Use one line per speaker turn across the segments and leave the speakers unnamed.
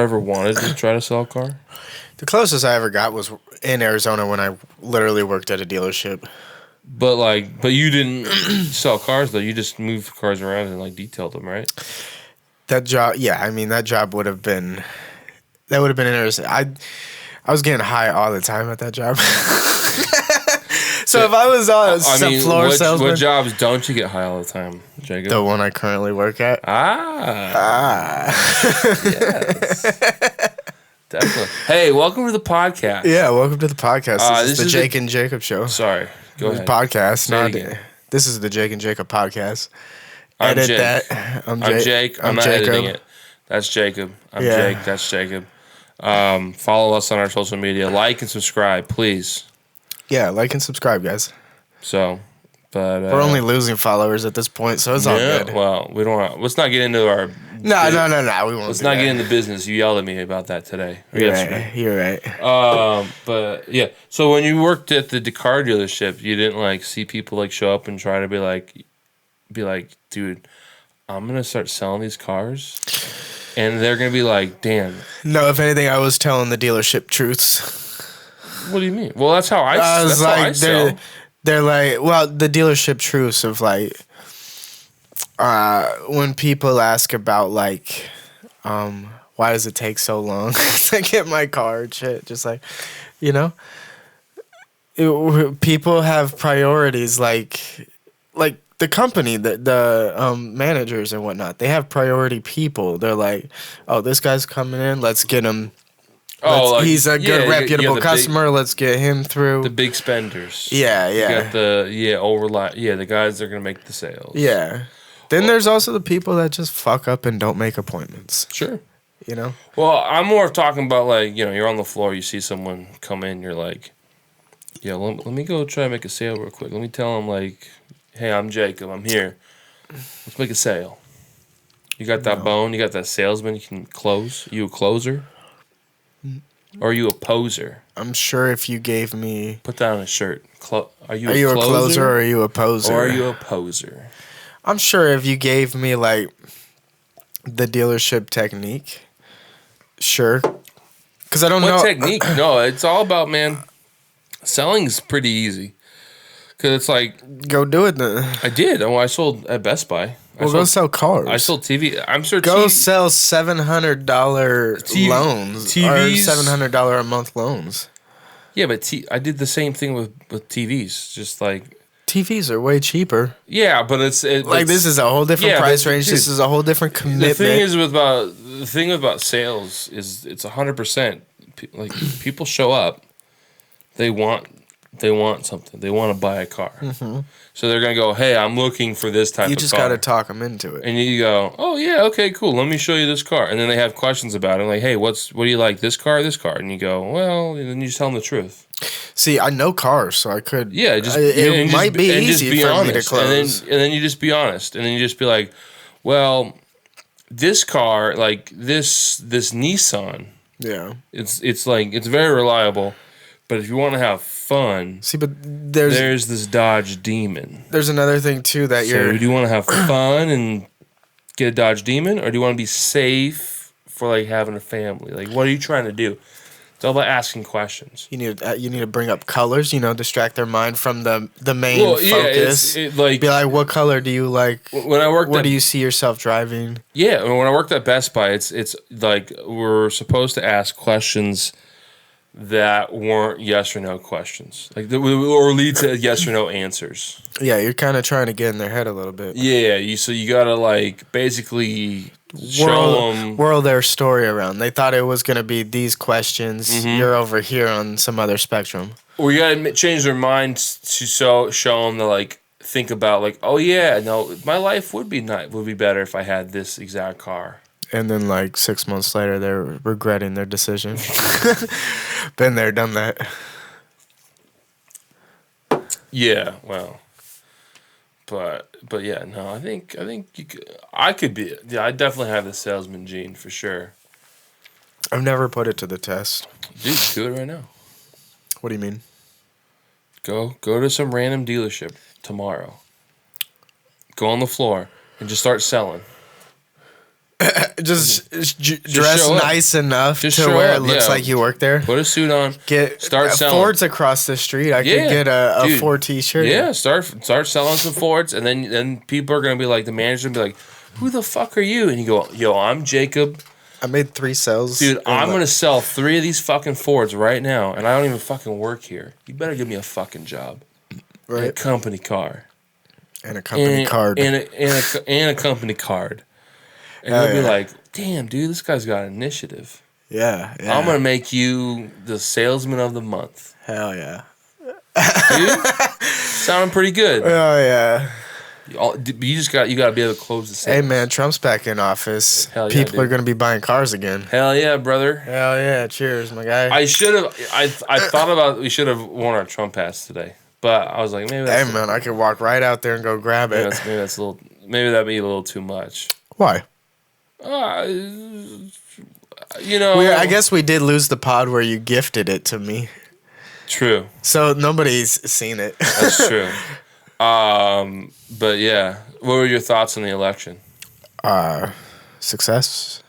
Ever wanted to try to sell a car?
The closest I ever got was in Arizona when I literally worked at a dealership.
But you didn't sell cars though. You just moved cars around and like detailed them, right?
That job, yeah, I mean that job would have been interesting. I was getting high all the time at that job. So if I was on a floor salesman,
what jobs don't you get high all the time, Jacob?
The one I currently work at.
Yes. Definitely. Hey, welcome to the podcast.
Yeah, welcome to the podcast. This is the Jake and Jacob show.
Sorry, go ahead.
Podcast. This is the Jake and Jacob podcast. Edit
Jake.
that.
I'm Jake. I'm not
Jacob.
editing it. That's Jacob. Jake. That's Jacob. Follow us on our social media. Like and subscribe, please.
Yeah, like and subscribe, guys.
So, but
we're only losing followers at this point, so it's all good.
Well, we don't want. Let's not get into our.
No. We won't.
Let's not get into business. You yelled at me about that today.
You're right.
But yeah. So when you worked at the car dealership, you didn't like see people like show up and try to be like, dude, I'm gonna start selling these cars, and they're gonna be like, damn.
No, if anything, I was telling the dealership truths.
What do you mean? Well, that's how I sell.
They're like, well, the dealership truths of like, when people ask about like, why does it take so long to get my car and shit, just like, people have priorities like the company, the managers and whatnot. They have priority people. They're like, oh, this guy's coming in, let's get him. He's a good reputable customer. Let's get him through.
The big spenders.
Yeah.
You got the guys that are gonna make the sales.
Yeah. Then there's also the people that just fuck up and don't make appointments.
Sure.
Well,
I'm more talking about like, you're on the floor, you see someone come in, you're like, yeah, let me go try to make a sale real quick. Let me tell them like, hey, I'm Jacob, I'm here. Let's make a sale. You got that bone, you got that salesman you can close. You a closer? Or are you a poser?
I'm sure if you gave me...
Put that on a shirt. Are you
a closer or are you a poser?
Or are you a poser?
I'm sure if you gave me, like, the dealership technique, sure. Because I don't know...
What technique? No, it's all about, man, selling's pretty easy. Because it's like...
Go do it then.
I did. I sold at Best Buy.
Go sell cars.
I sold TV. I'm sure.
Go sell $700 loans
TVs,
or $700 a month loans.
Yeah, but I did the same thing with TVs. Just like
TVs are way cheaper.
Yeah, but
this is a whole different price range. This is a whole different commitment.
The thing about sales is it's 100%. Like people show up, they want something. They want to buy a car. Mm-hmm. So they're going to go, hey, I'm looking for this type of car.
You just got to talk them into it.
And you go, oh, yeah, okay, cool. Let me show you this car. And then they have questions about it. Like, hey, what do you like, this car or this car? And you go, well, and then you just tell them the truth.
See, I know cars, so I could.
Yeah,
it might be easy for me to close.
And then you just be honest. And then you just be like, well, this car, like this Nissan.
Yeah.
It's like, it's very reliable. But if you want to have fun,
see, but there's
this Dodge Demon.
There's another thing too that
do you want to have fun and get a Dodge Demon, or do you want to be safe for like having a family? Like, what are you trying to do? It's all about asking questions.
You need to bring up colors. distract their mind from the main focus. Be like, what color do you like?
When I worked,
what do you see yourself driving?
Yeah, when I worked at Best Buy, it's like we're supposed to ask questions that weren't yes or no questions, or lead to yes or no answers.
Yeah, you're kind of trying to get in their head a little bit.
Yeah, you gotta like basically
whirl their story around. They thought it was gonna be these questions. Mm-hmm. You're over here on some other spectrum.
Or you gotta change their minds to show them to like think about like, oh yeah, no, my life would be better if I had this exact car.
And then, like, 6 months later, they're regretting their decision. Been there, done that.
Yeah, well, but yeah, no, I think I could be. Yeah, I definitely have the salesman gene for sure.
I've never put it to the test.
Dude, do it right now.
What do you mean?
Go to some random dealership tomorrow. Go on the floor and just start selling.
Just dress
show up.
nice enough
Just
to
show
where
up,
it looks
yeah.
like you work there.
Put a suit on. Start selling.
Ford's across the street. I could get a
dude.
Ford T-shirt.
Yeah, start selling some Fords, and then people are gonna be like, the manager's gonna be like, "Who the fuck are you?" And you go, "Yo, I'm Jacob.
I made 3 sales.
Dude, I'm gonna sell 3 of these fucking Fords right now, and I don't even fucking work here. You better give me a fucking job,
right?
And a company car,
and a company card,
and a company card." And they'll be like, "Damn, dude, this guy's got initiative.
Yeah.
I'm gonna make you the salesman of the month."
Hell yeah.
Dude, sounding pretty good.
Oh yeah.
You got to be able to close the sales.
Hey man, Trump's back in office.
Hell yeah,
People
dude.
are gonna be buying cars again.
Hell yeah, brother.
Hell yeah. Cheers, my guy.
I should have. I thought about we should have worn our Trump hats today, but I was like, maybe that's
Hey man, I could walk right out there and go grab
maybe
it.
that's a little. Maybe that'd be a little too much.
Why?
You know.
I guess we did lose the pod where you gifted it to me.
True.
So nobody's seen it.
That's true. But yeah, what were your thoughts on the election?
Success.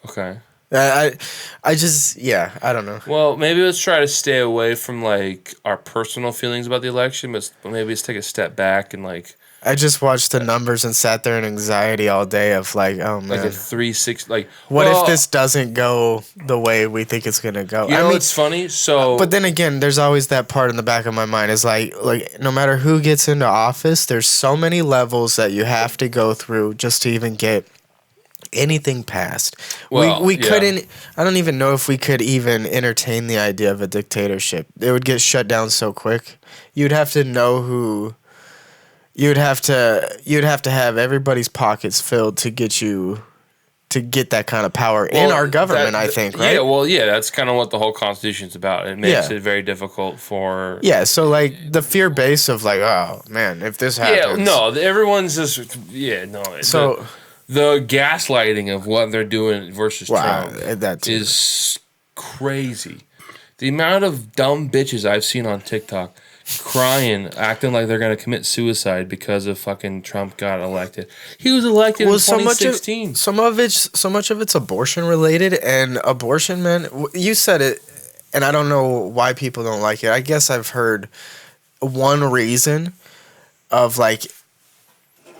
Okay.
I just I don't know.
Well, maybe let's try to stay away from like our personal feelings about the election, but maybe let's take a step back and like.
I just watched the numbers and sat there in anxiety all day of like, oh man,
Like a 3-6, like
what if this doesn't go the way we think it's gonna go?
You know what's funny? So,
but then again, there's always that part in the back of my mind is like no matter who gets into office, there's so many levels that you have to go through just to even get anything passed.
Well,
we couldn't. I don't even know if we could even entertain the idea of a dictatorship. It would get shut down so quick. You'd have to know who. You'd have to have everybody's pockets filled to get that kind of power in our government, I think, right?
Yeah, well, yeah, that's kind of what the whole Constitution's about. It makes it very difficult for...
Yeah, so, like, the fear base of, like, oh, man, if this happens...
Yeah, no, everyone's just... Yeah, no.
So...
The gaslighting of what they're doing versus Trump
that
is crazy. The amount of dumb bitches I've seen on TikTok... crying, acting like they're gonna commit suicide because of fucking Trump got elected. He was elected in 2016.
So much of it's abortion related, and abortion, man. You said it, and I don't know why people don't like it. I guess I've heard one reason of like,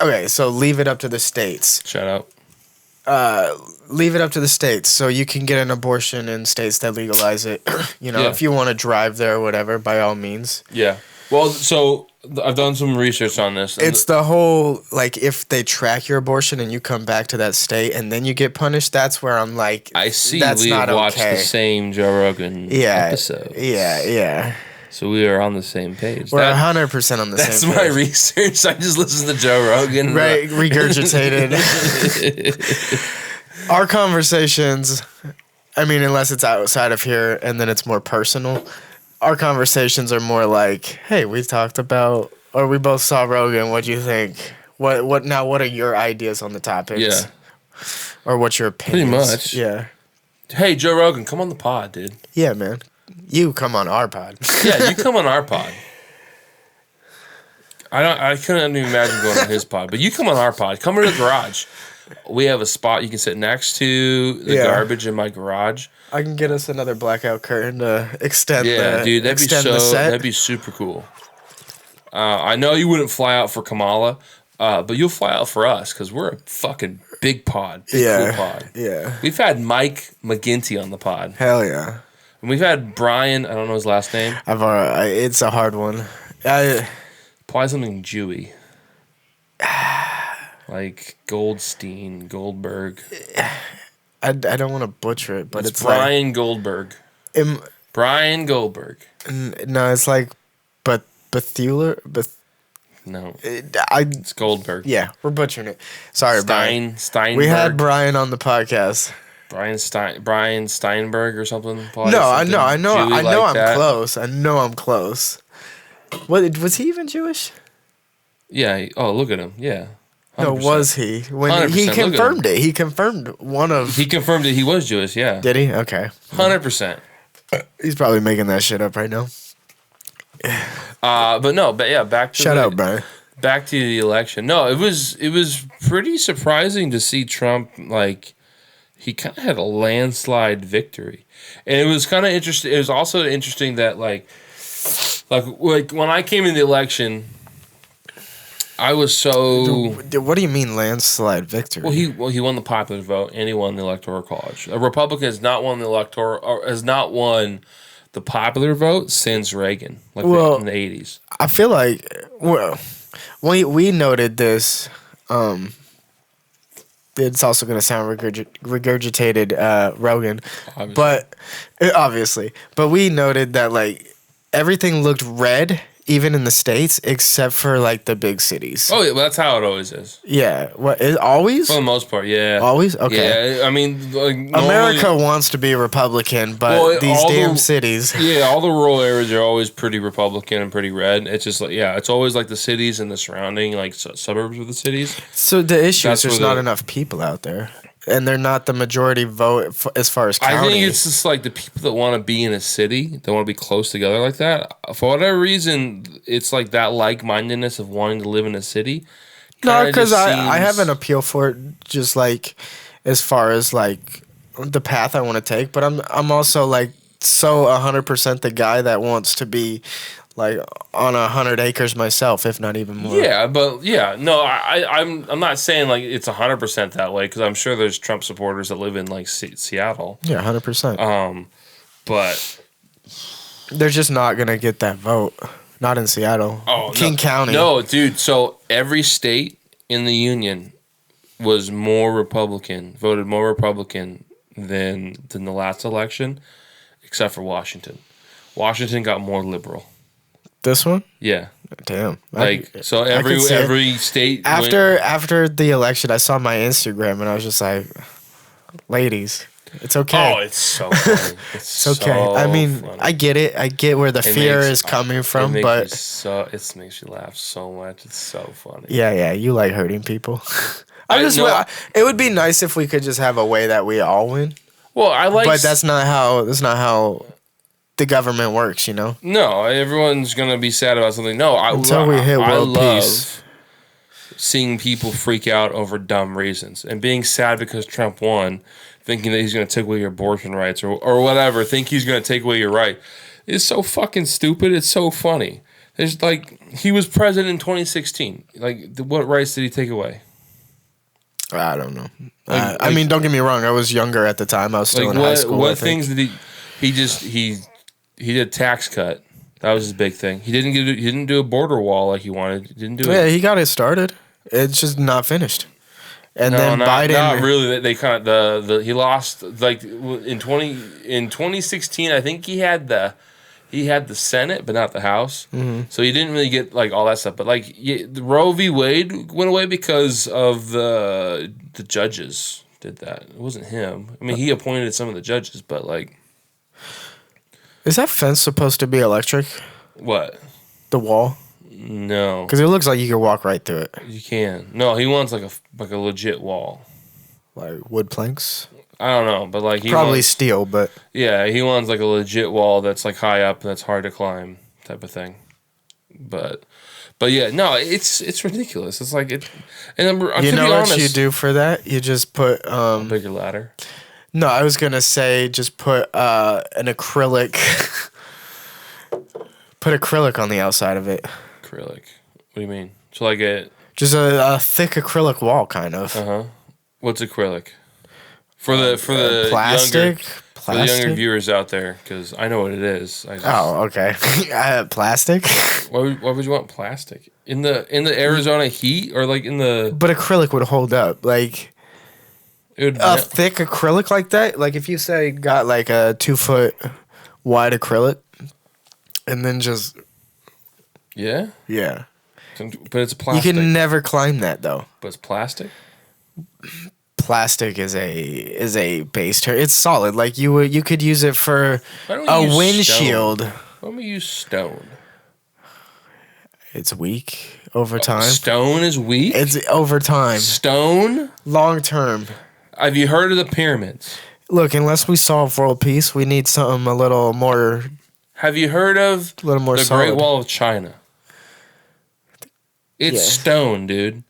okay, so leave it up to the states.
Shut up.
Leave it up to the states, so you can get an abortion in states that legalize it. If you want to drive there or whatever, by all means.
Yeah. Well, so I've done some research on this.
It's the whole, like, if they track your abortion and you come back to that state and then you get punished, that's where I'm like,
I see
that's
we
not
watched
okay.
the same Joe Rogan episodes.
Yeah.
So we are on the same page.
We're 100% on the same page.
That's my research. I just listened to Joe Rogan.
Right, regurgitated. Our conversations, I mean, unless it's outside of here and then it's more personal, our conversations are more like, hey, we talked about, or we both saw Rogan, what do you think? What are your ideas on the topics?
Yeah.
Or what's your opinion?
Pretty much.
Yeah.
Hey, Joe Rogan, come on the pod, dude.
Yeah, man. You come on our pod.
Yeah, you come on our pod. I couldn't even imagine going on his pod, but you come on our pod. Come to the garage. We have a spot you can sit next to the garbage in my garage.
I can get us another blackout curtain to extend
dude,
the set.
That'd be super cool. I know you wouldn't fly out for Kamala, but you'll fly out for us because we're a fucking big pod. Cool pod.
Yeah.
We've had Mike McGinty on the pod.
Hell yeah.
And we've had Brian, I don't know his last name.
It's a hard one.
Apply something Jewy. Like Goldberg.
I don't want to butcher it, but it's
Brian Goldberg. Brian Goldberg.
No, it's like Bethuler.
No.
It's
Goldberg.
Yeah, we're butchering it. Sorry, Brian.
Steinberg.
We had Brian on the podcast.
Brian Steinberg or something.
No, I know. I'm
that.
close. I know I'm close. What was he even Jewish?
Yeah. Look at him. Yeah. 100%.
No, was he? When he confirmed it. He confirmed
He confirmed that he was Jewish. Yeah.
Did he? Okay.
100%.
He's probably making that shit up right now.
But yeah, back to
Shout out, Brian.
back to the election. No, it was pretty surprising to see Trump, like, he kind of had a landslide victory, and it was kind of interesting. It was also interesting that like when I came in the election, I was so.
What do you mean landslide victory?
Well, he won the popular vote and he won the electoral college. A Republican has not won the popular vote since Reagan, like in the 80s.
I feel like we noted this. It's also going to sound regurgitated, Rogan, obviously. But we noted that like everything looked red, even in the States, except for like the big cities.
Oh, yeah, well, that's how it always is.
Yeah, what is always?
For the most part, yeah.
Always? Okay.
Yeah, I mean, like,
America wants to be Republican, but these damn cities.
Yeah, all the rural areas are always pretty Republican and pretty red. It's just like, yeah, it's always like the cities and the surrounding like suburbs of the cities.
So the issue is there's not enough people out there. And they're not the majority vote as far as county.
I think it's just like the people that want to be in a city, they want to be close together like that. For whatever reason, it's like that like-mindedness of wanting to live in a city.
No, because I have an appeal for it, just like as far as like the path I want to take. But I'm also like so 100% the guy that wants to be like on 100 acres myself, if not even more.
Yeah, but yeah, no, I'm not saying like it's 100% that way because I'm sure there's Trump supporters that live in like Seattle.
Yeah, 100%.
But
they're just not gonna get that vote. Not in Seattle.
Oh,
King County.
No, dude. So every state in the union was voted more Republican than the last election, except for Washington. Washington got more liberal.
This one?
Yeah.
Damn.
So every state
after the election, I saw my Instagram and I was just like, ladies, it's okay.
Oh, it's so funny.
It's okay. I mean, funny. I get it. I get where the fear is coming from, but
it makes you laugh so much. It's so funny.
Yeah. You like hurting people. It would be nice if we could just have a way that we all win.
Well,
but that's not how the government works, you know?
No, everyone's going to be sad about something. No,
until we hit world
peace. Seeing people freak out over dumb reasons and being sad because Trump won, thinking that he's going to take away your abortion rights or whatever, think he's going to take away your right. It's so fucking stupid. It's so funny. There's like, he was president in 2016. Like, what rights did he take away?
I don't know. I mean, don't get me wrong. I was younger at the time. I was still in high school.
What things did he did a tax cut. That was his big thing. He didn't do a border wall like he wanted. He didn't do it.
Yeah, he got it started. It's just not finished. And then Biden.
Not really. They kind of he lost like in 2016. I think he had the Senate, but not the House. Mm-hmm. So he didn't really get like all that stuff. But like the Roe v. Wade went away because of the judges did that. It wasn't him. I mean, he appointed some of the judges, but like.
Is that fence supposed to be electric?
What?
The wall?
No.
Because it looks like you can walk right through it.
You can. No, he wants like a legit wall.
Like wood planks?
I don't know, but like
probably steel, but
yeah, he wants like a legit wall that's like high up and that's hard to climb type of thing. But yeah, no, it's ridiculous. It's like it. And
you know what you do for that? You just put
a bigger ladder.
No, I was gonna say just put an acrylic. Put acrylic on the outside of it.
Acrylic. What do you mean? So like
just a thick acrylic wall, kind of.
What's acrylic? For the
plastic.
For the younger viewers out there, because I know what it is.
Okay. Plastic.
Why would you want plastic in the Arizona heat or like in the?
But acrylic would hold up like. A thick acrylic like that, like if you say got like a 2 foot wide acrylic, and then just
yeah, but it's plastic.
You can never climb that though.
But it's plastic.
Plastic is a base term. It's solid. Like you could use it for a windshield.
Why don't we use stone?
It's weak over time.
Stone is weak.
It's over time.
Stone
long term.
Have you heard of the pyramids?
Look, unless we solve world peace, we need something a little more.
Have you heard of
the
solid. Great Wall of China? It's
Yeah.
stone, dude.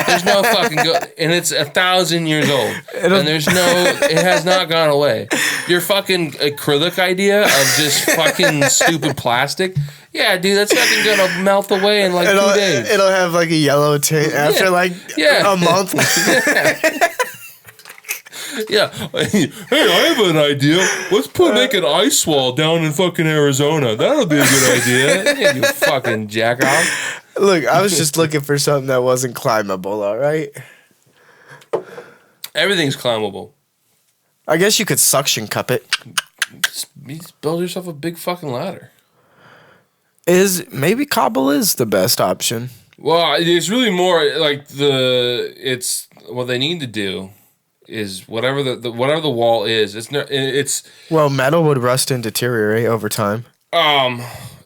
There's no fucking and it's 1,000 years old, and it has not gone away. Your fucking acrylic idea of just fucking stupid plastic, yeah, dude, that's fucking gonna melt away in like 2 days.
It'll have like a yellow tint after a month.
Yeah. Hey, I have an idea. Let's make an ice wall down in fucking Arizona. That'll be a good idea. Yeah, you fucking jackoff.
Look, I was just looking for something that wasn't climbable, all right?
Everything's climbable.
I guess you could suction cup it.
Just build yourself a big fucking ladder.
Maybe cobble is the best option.
Well, it's really more like it's what they need to do is whatever whatever the wall is.
Well, metal would rust and deteriorate over time.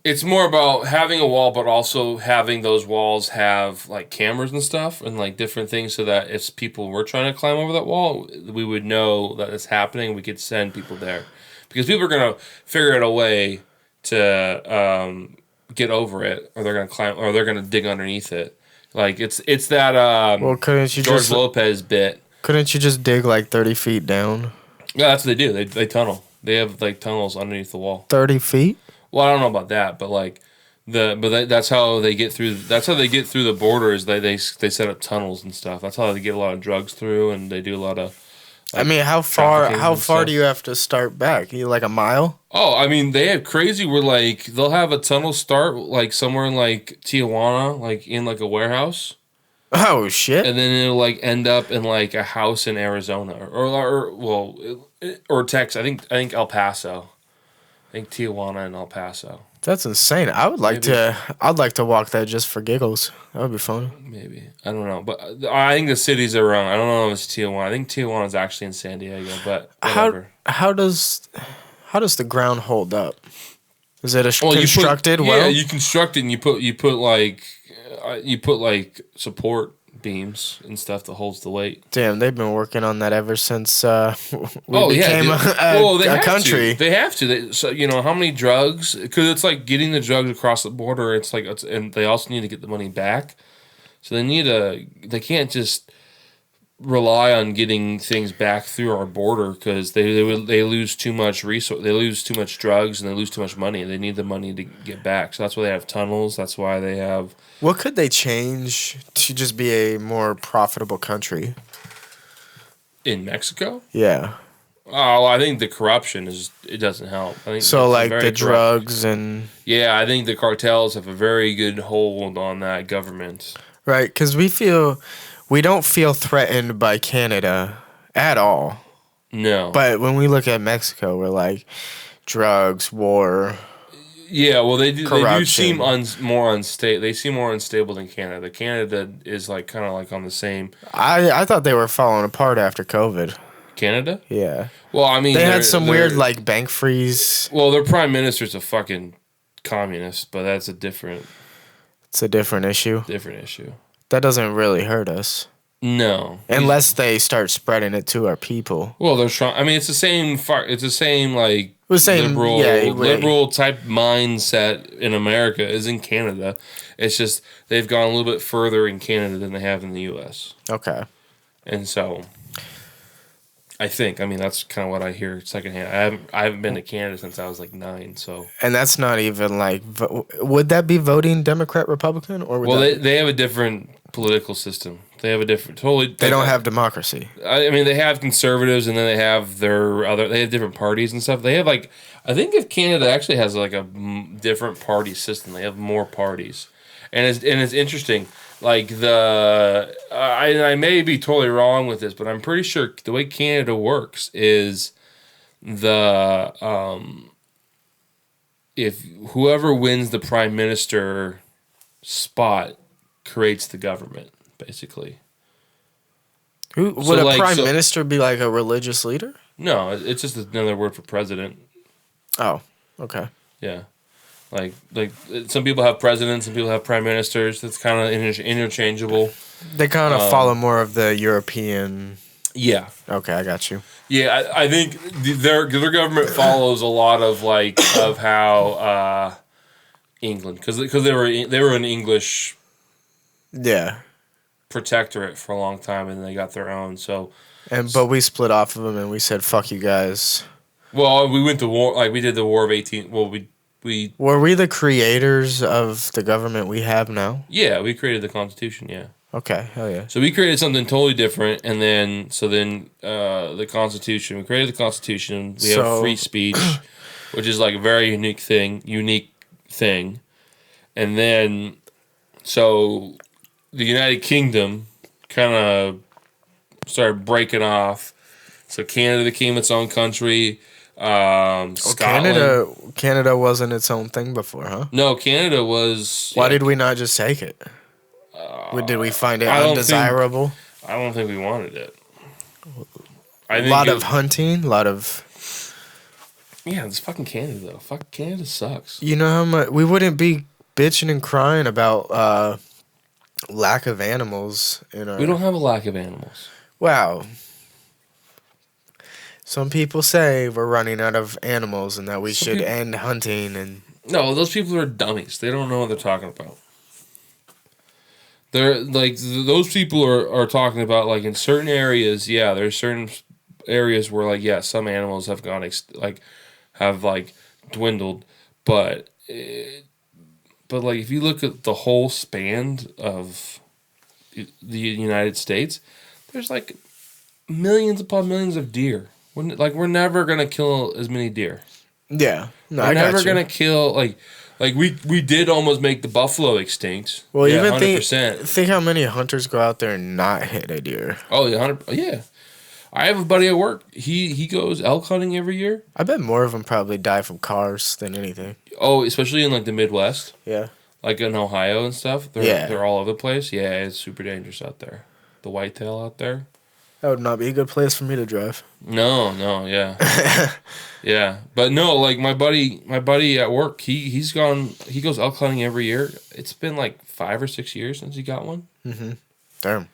It's more about having a wall, but also having those walls have like cameras and stuff and like different things, so that if people were trying to climb over that wall, we would know that it's happening. We could send people there, because people are gonna figure out a way to get over it, or they're gonna climb, or they're gonna dig underneath it. Like it's that
well, couldn't you
George Lopez bit.
Couldn't you just dig like 30 feet down?
Yeah, that's what they do. They tunnel. They have like tunnels underneath the wall.
30 feet?
Well, I don't know about that, but like that's how they get through. That's how they get through the border. Is they set up tunnels and stuff. That's how they get a lot of drugs through, and they do a lot of.
Like, I mean, how far do you have to start back? You like a mile?
Oh, I mean, they have crazy where like they'll have a tunnel start like somewhere in like Tijuana, like in like a warehouse.
Oh shit!
And then it'll like end up in like a house in Arizona or Texas. I think El Paso. I think Tijuana and El Paso.
That's insane. I'd like to walk that just for giggles. That would be fun.
Maybe. I don't know. But I think the cities are wrong. I don't know if it's Tijuana. I think Tijuana is actually in San Diego, but whatever.
How does the ground hold up? Is it constructed well?
Yeah, you construct it and you put like support beams and stuff that holds the weight.
Damn, they've been working on that ever since we became a country.
They have to. So you know how many drugs? Because it's like getting the drugs across the border. And they also need to get the money back. So they can't just rely on getting things back through our border, because they lose too much resource. They lose too much drugs and they lose too much money. They need the money to get back. So that's why they have tunnels. That's why they have.
What could they change to just be a more profitable country?
In Mexico?
Yeah.
Oh, I think the corruption doesn't help. I think
so like the drugs and.
Yeah, I think the cartels have a very good hold on that government.
Right, because we don't feel threatened by Canada at all.
No.
But when we look at Mexico, we're like, drugs, war.
Yeah, well, they do seem more unstable. They seem more unstable than Canada. Canada is like kind of like on the same.
I thought they were falling apart after COVID.
Canada?
Yeah.
Well, I mean,
they had some weird like bank freeze.
Well, their prime minister's a fucking communist, but that's a different.
It's a different issue.
Different issue.
That doesn't really hurt us.
No,
unless they start spreading it to our people.
Well, they're trying. I mean, it's the same. It's the same like liberal type mindset in America as in Canada. It's just they've gone a little bit further in Canada than they have in the U.S.
Okay,
and so I think. I mean, that's kind of what I hear secondhand. I haven't been to Canada since I was like 9. So,
and that's not even like. Would that be voting Democrat, Republican, or
they have a different political system. They have a different
They don't have democracy.
I mean, they have conservatives, and then they have they have different parties and stuff. They have like, I think if Canada actually has like a different party system, they have more parties, and it's interesting. Like I may be totally wrong with this, but I'm pretty sure the way Canada works is if whoever wins the prime minister spot creates the government, basically.
Would a prime minister be like a religious leader?
No, it's just another word for president.
Oh, okay.
Yeah. Like some people have presidents, some people have prime ministers. That's kind of interchangeable.
They kind of follow more of the European.
Yeah.
Okay, I got you.
Yeah, I think their government follows a lot of of how England, because they were an English
Yeah.
protectorate for a long time, and they got their own. So,
But we split off of them and we said, "Fuck you guys."
well, we went to war. Like we did the War of 18. Well, we
Were we the creators of the government we have now?
yeah, we created the Constitution. Yeah.
Okay, hell yeah.
So we created something totally different, and then the Constitution. We created the Constitution. We have
So-
free speech, which is like a very unique thing. And then, so the United Kingdom kind of started breaking off. So Canada became its own country. Scotland.
Canada wasn't its own thing before, huh?
No, Canada was.
Why did we not just take it? Did we find it
I don't
undesirable?
I don't think we wanted it. I
A
think
lot
it-
of hunting, a lot of.
Yeah, it's fucking Canada though. Fuck Canada sucks.
You know how much we wouldn't be bitching and crying about lack of animals in our.
We don't have a lack of animals.
Wow. Some people say we're running out of animals and that we
Some
should
people-
end hunting and.
No, those people are dummies. They don't know what they're talking about. They're like those people are talking about like in certain areas. Yeah, there's certain areas where like yeah, some animals have gone have dwindled, but like if you look at the whole span of the United States, there's like millions upon millions of deer. We're never gonna kill as many deer.
Yeah. No,
We're
I got
never
you.
gonna kill like we did almost make the buffalo extinct.
Well,
yeah,
even
100%.
think how many hunters go out there and not hit a deer.
Oh, yeah, 100. Yeah, I have a buddy at work. He goes elk hunting every year.
I bet more of them probably die from cars than anything.
Oh, especially in like the Midwest,
Yeah.
like in Ohio and stuff.
Yeah.
They're all over the place. Yeah, it's super dangerous out there. The whitetail out there.
That would not be a good place for me to drive.
No, yeah. Yeah. But no, like my buddy at work, he goes elk hunting every year. It's been like 5 or 6 years since he got one.
Damn.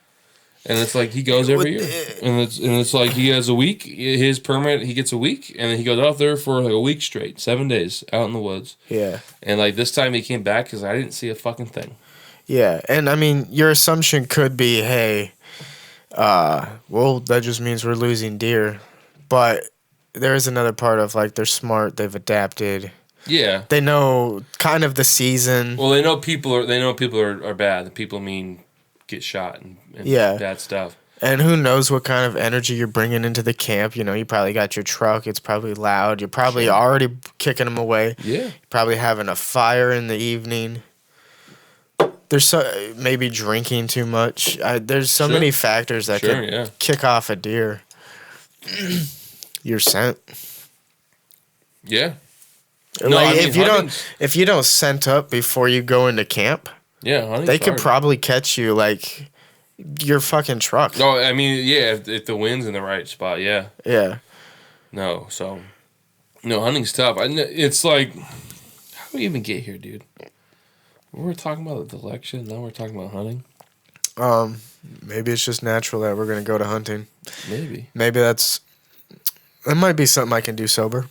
And it's like he goes every year. And it's like he has a week, his permit, he gets a week, and then he goes out there for like a week straight, 7 days out in the woods.
Yeah.
And like this time he came back cuz I didn't see a fucking thing.
Yeah. And I mean, your assumption could be, hey, well, that just means we're losing deer. But there is another part of like they're smart, they've adapted.
Yeah.
They know kind of the season.
Well, they know people are bad. The people get shot and
Yeah.
bad stuff.
And who knows what kind of energy you're bringing into the camp. You know, you probably got your truck. It's probably loud. You're probably already kicking them away.
Yeah.
You're probably having a fire in the evening. There's maybe drinking too much. There's so
Sure.
many factors that
Sure,
could
yeah.
kick off a deer. Your scent.
Yeah.
Like,
No, I mean,
if you don't scent up before you go into camp,
Yeah, hunting's
they could
hard.
probably catch you like your fucking truck.
No, I mean, yeah, if the wind's in the right spot, yeah.
Yeah.
No, so no, hunting's tough. It's like, how do we even get here, dude? We were talking about the election, now we're talking about hunting.
Maybe it's just natural that we're gonna go to hunting.
Maybe.
Maybe that might be something I can do sober.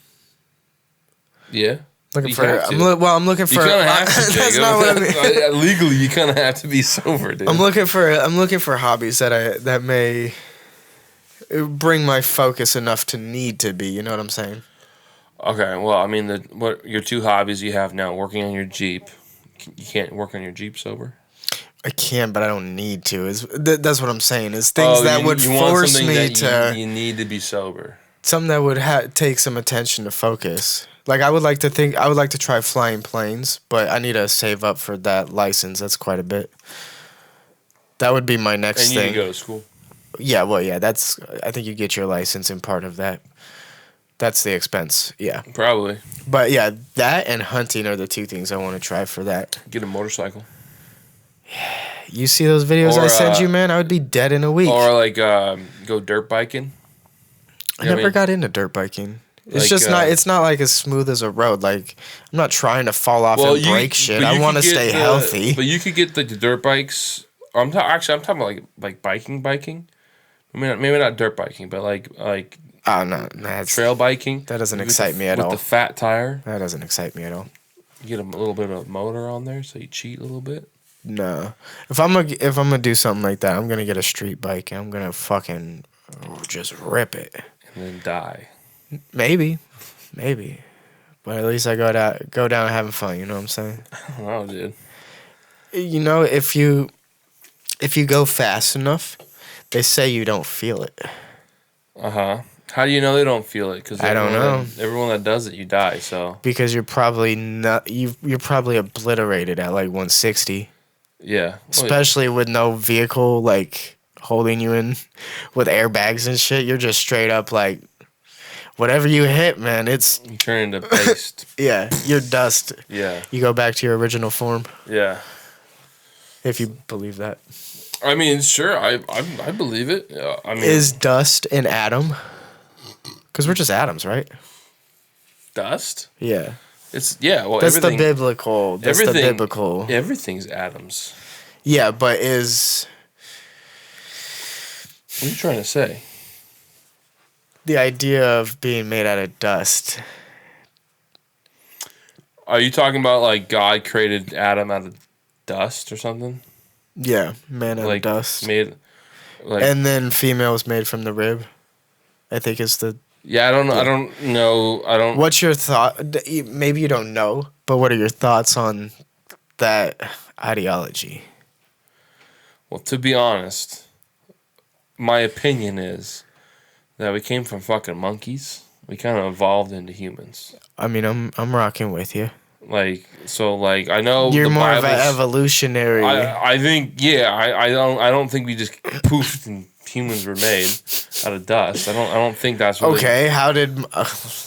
Yeah.
Looking
You
for.
have to.
I'm looking
You
for.
kind of have to,
That's
Jacob.
not what I mean.
Legally, you kind of have to be sober, dude.
I'm looking for hobbies that may bring my focus enough to need to be. You know what I'm saying?
Okay, well, I mean, what your two hobbies you have now? Working on your Jeep. You can't work on your Jeep sober.
I can, but I don't need to. That's what I'm saying. Is things that
you
would
want
force
something
me
that
to
You need to be sober.
something that would take some attention to focus. Like I would like to try flying planes, but I need to save up for that license. That's quite a bit. That would be my next
And you need
thing.
to go to school.
Yeah, well, yeah, I think you get your license in part of that. That's the expense. Yeah.
Probably.
But yeah, that and hunting are the two things I want to try for that.
Get a motorcycle.
You see those videos
Or,
I sent you, man? I would be dead in a week.
Or like go dirt biking.
I never got into dirt biking. It's
Like,
just it's not like as smooth as a road. Like I'm not trying to fall off and break shit.
but
I
you
want to
could get
stay healthy.
But you could get the dirt bikes. I'm talking about like biking. I mean, maybe not dirt biking, but like
Oh no, that's
trail biking.
that doesn't
With
excite me at
with
all.
the fat tire.
That doesn't excite me at all.
You get a little bit of motor on there, so you cheat a little bit.
No. If I'm gonna do something like that, I'm gonna get a street bike and I'm gonna fucking just rip it.
And then die.
Maybe. But at least I go down having fun, you know what I'm saying?
I don't know, dude.
You know, if you go fast enough, they say you don't feel it.
How do you know they don't feel it? Because
I don't know.
Everyone that does it, you die. So
Because you're probably not you're probably obliterated at like 160.
yeah,
Especially with no vehicle like holding you in with airbags and shit. You're just straight up like whatever you hit, man, it's
you turn into paste.
yeah, you're dust.
Yeah,
You go back to your original form.
yeah.
If you believe that.
I mean, sure, I believe it. I mean,
Is dust an atom? Because we're just atoms, right?
dust?
Yeah.
It's well.
That's the
everything,
biblical. That's the
everything,
biblical.
Everything's atoms.
Yeah, but is
What are you trying to say?
the idea of being made out of dust?
Are you talking about like God created Adam out of dust or something?
Yeah, man out of dust.
Made like
And then female was made from the rib. I think it's the.
yeah. I don't know. I don't know. I don't.
What's your thought? Maybe you don't know, but what are your thoughts on that ideology?
Well, to be honest, my opinion is that we came from fucking monkeys. We kind of evolved into humans.
I mean, I'm rocking with you.
Like so, like I know
You're
the
more of an
Bible's-
evolutionary.
I think I don't think we just poofed and humans were made out of dust. I don't think that's really,
Okay, how did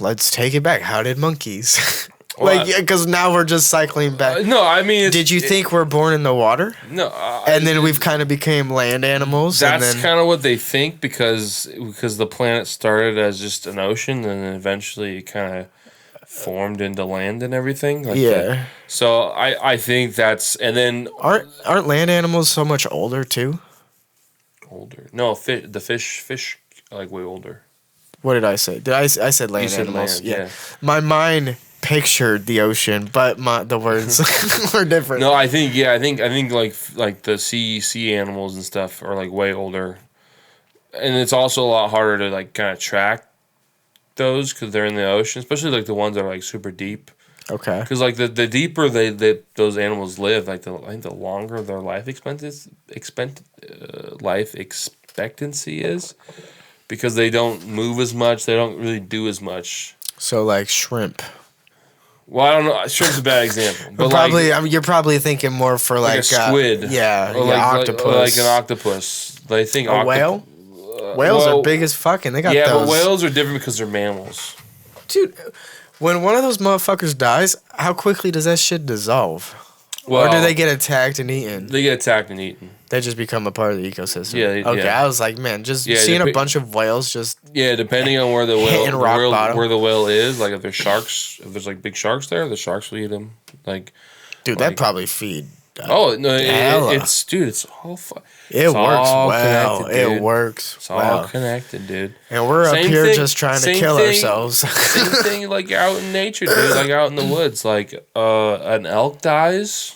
let's take it back. How did monkeys?
Well,
like, because now we're just cycling back.
no, I mean,
Did you think we're born in the water,
no?
and then we've kind of became land animals?
That's
and then,
kind of what they think because the planet started as just an ocean and then eventually it kind of formed into land and everything. Like
yeah.
that. So I think that's and then
Aren't land animals so much older too?
older. No, the fish are like way older.
What did I say? I said land
You said
animals?
land, yeah.
My mind pictured the ocean, but the words were different.
No, I think like the sea animals and stuff are like way older, and it's also a lot harder to like kind of track those because they're in the ocean, especially like the ones that are like super deep.
Okay.
Because like the deeper those animals live, like I think the longer their life expectancy is, because they don't move as much, they don't really do as much.
So like shrimp.
Well, I don't know. Shrimp's a bad example, but
Probably,
like,
I mean, you're probably thinking more for
like a squid,
yeah,
or
octopus,
like an octopus. They think
a whale. Whales are big as fucking. They got
yeah,
those.
but whales are different because they're mammals.
Dude, when one of those motherfuckers dies, how quickly does that shit dissolve?
Well,
or do they get attacked and eaten?
They get attacked and eaten.
They just become a part of the ecosystem.
Yeah.
Okay,
yeah.
I was like, man, just seeing a bunch of whales just.
Yeah, depending on where the
Hitting rock bottom.
where the whale is, like if there's sharks, if there's like big sharks there, the sharks will eat them. Like,
Dude,
like,
that probably feed.
Oh no,
hella.
it's dude, it's all
It works
all
well.
connected, dude.
It works
It's all
well.
connected, dude.
And we're
Same
up here
thing-
just trying to
same
kill
thing-
ourselves.
Same thing like out in nature, dude. Like out in the woods, like an elk dies.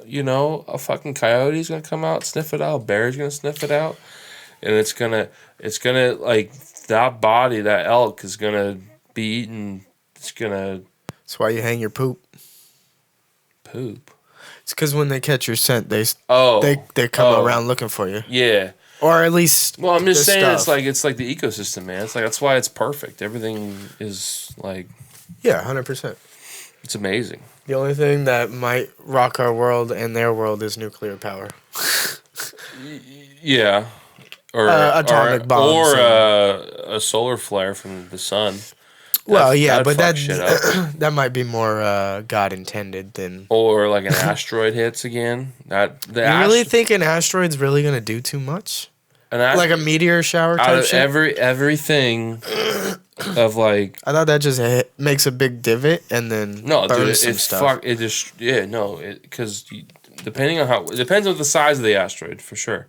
You know, a fucking coyote's gonna come out, sniff it out. A bear's gonna sniff it out, and it's gonna like that body, that elk is gonna be eaten. It's gonna
That's why you hang your poop.
poop.
It's because when they catch your scent, they come
Oh.
around looking for you,
Yeah.
or at least.
Well, I'm just
the
saying
stuff.
it's like the ecosystem, man. It's like that's why it's perfect. Everything is like
Yeah, 100%.
it's amazing.
The only thing that might rock our world and their world is nuclear power.
Yeah. Or
atomic bombs
or
and-
a solar flare from the sun.
Well, yeah,
that'd
but
fuck shit up.
that might be more God intended than.
Or like an asteroid hits again.
You really think an asteroid's really gonna do too much? Like a meteor shower
out
type
of
shit?
everything of like
I thought that just makes a big divot and then
no,
burns
dude,
some
it's
stuff.
fuck. It just because depending on how it depends on the size of the asteroid for sure.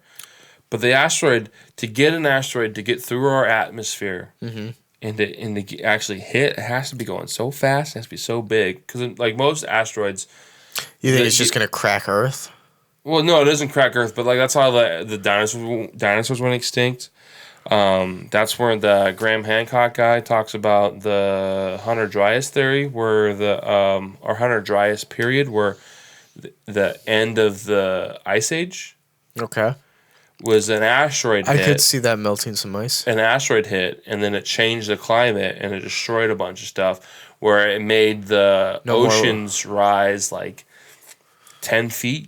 But the asteroid to get through our atmosphere and to actually hit, it has to be going so fast. It has to be so big because like most asteroids,
You think it's just gonna crack Earth?
Well, no, it isn't crack Earth, but like that's how the dinosaurs went extinct. That's where the Graham Hancock guy talks about the Hunter Dryas theory, where or Hunter Dryas period, where the end of the ice age
Okay.
was an asteroid
I
hit.
could see that melting some ice.
An asteroid hit, and then it changed the climate, and it destroyed a bunch of stuff, where it made the oceans rise like 10 feet,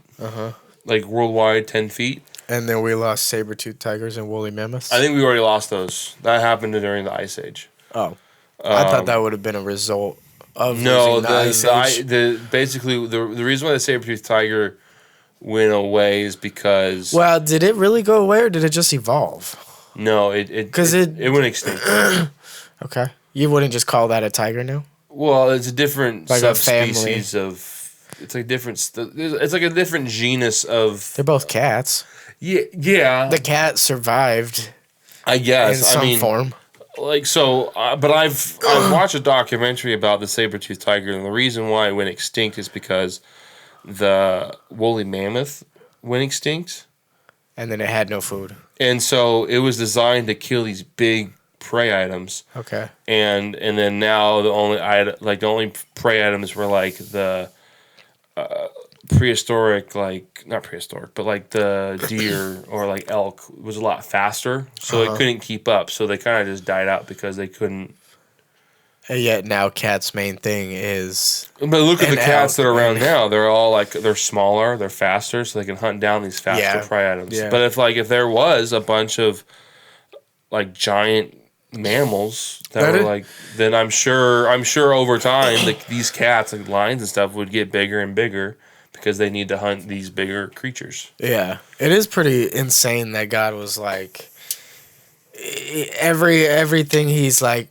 like worldwide 10 feet.
And then we lost saber-toothed tigers and woolly mammoths.
I think we already lost those. That happened during the Ice Age.
Oh. I thought that would have been a result of
No,
losing the Ice Age.
basically the reason why the saber-toothed tiger went away is because
Well, did it really go away or did it just evolve?
no, it went extinct.
Okay. You wouldn't just call that a tiger now?
Well, it's a different
Like a family.
subspecies of. It's like different. It's like a different genus of.
They're both cats.
Yeah.
The cat survived
I guess.
in some form.
Like so, but I've watched a documentary about the saber-toothed tiger, and the reason why it went extinct is because the woolly mammoth went extinct,
And then it had no food.
and so it was designed to kill these big prey items.
Okay.
And then now the only prey items were like the prehistoric, like not prehistoric, but like the deer or like elk was a lot faster, so it couldn't keep up. So they kind of just died out because they couldn't.
And yet now cat's main thing is.
But look at the cats
elk.
that are around now. They're all like they're smaller, they're faster, so they can hunt down these faster prey items.
Yeah.
But if there was a bunch of like giant mammals that were like, then I'm sure over time these cats like lions and stuff would get bigger and bigger because they need to hunt these bigger creatures.
Yeah. It is pretty insane that God was like everything he's like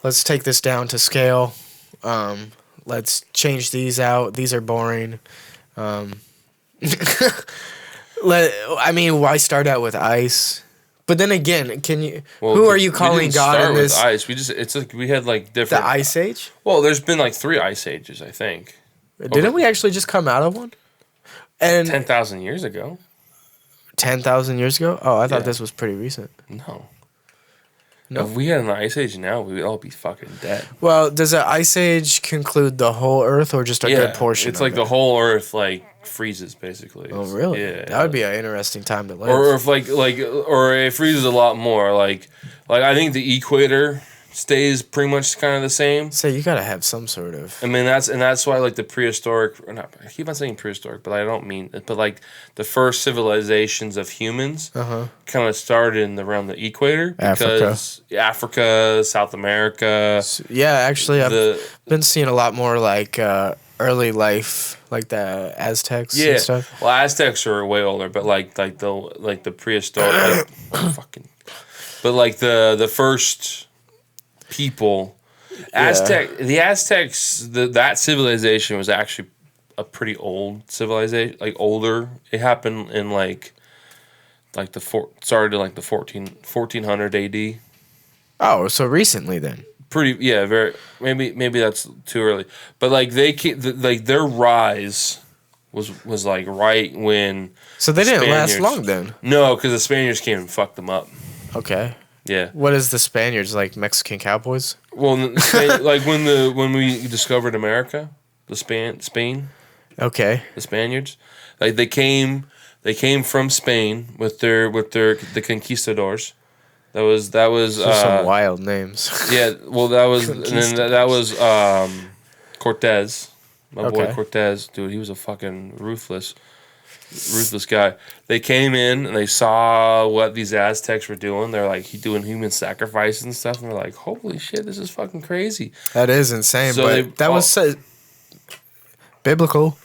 let's take this down to scale. Let's change these out. These are boring. Why start out with ice? But then again, who are you calling God in this?
With ice. It's like we had like different.
The Ice Age?
Well, there's been like 3 ice ages, I think.
Didn't we actually just come out of one? And
10,000 years ago.
10,000 years ago? Oh, I thought this was pretty recent.
No.
No.
If we had an ice age now, we would all be fucking dead.
Well, does an Ice Age conclude the whole Earth or just a good portion?
It's like the whole Earth like freezes basically.
Oh, really?
Yeah.
That would be an interesting time to live.
Or if or it freezes a lot more. Like I think the equator stays pretty much kind of the same.
So you gotta have some sort of.
I mean that's why like the prehistoric. Or not, I keep on saying prehistoric, but I don't mean it. But like the first civilizations of humans kind of started around the equator because Africa, South America.
Yeah, actually, I've been seeing a lot more like early life, like the Aztecs and stuff.
Well, Aztecs are way older, but like the prehistoric, but like the first people, the Aztecs, that civilization was actually a pretty old civilization, like older. It happened in started in like the 1400 AD.
Oh, so recently then.
Very maybe that's too early, but like their rise was like right when.
So they didn't last long then.
No, because the Spaniards came and fucked them up.
Okay.
Yeah.
What is the Spaniards, like Mexican cowboys?
Well, like when we discovered America, Spain.
Okay.
The Spaniards, like they came from Spain with the conquistadors. That was
some wild names.
Yeah, well that was Cortez. My boy Cortez, dude, he was a fucking ruthless guy. They came in and they saw what these Aztecs were doing. They're like doing human sacrifice and stuff, and they're like, "Holy shit, this is fucking crazy."
That is insane,
So
but that was biblical,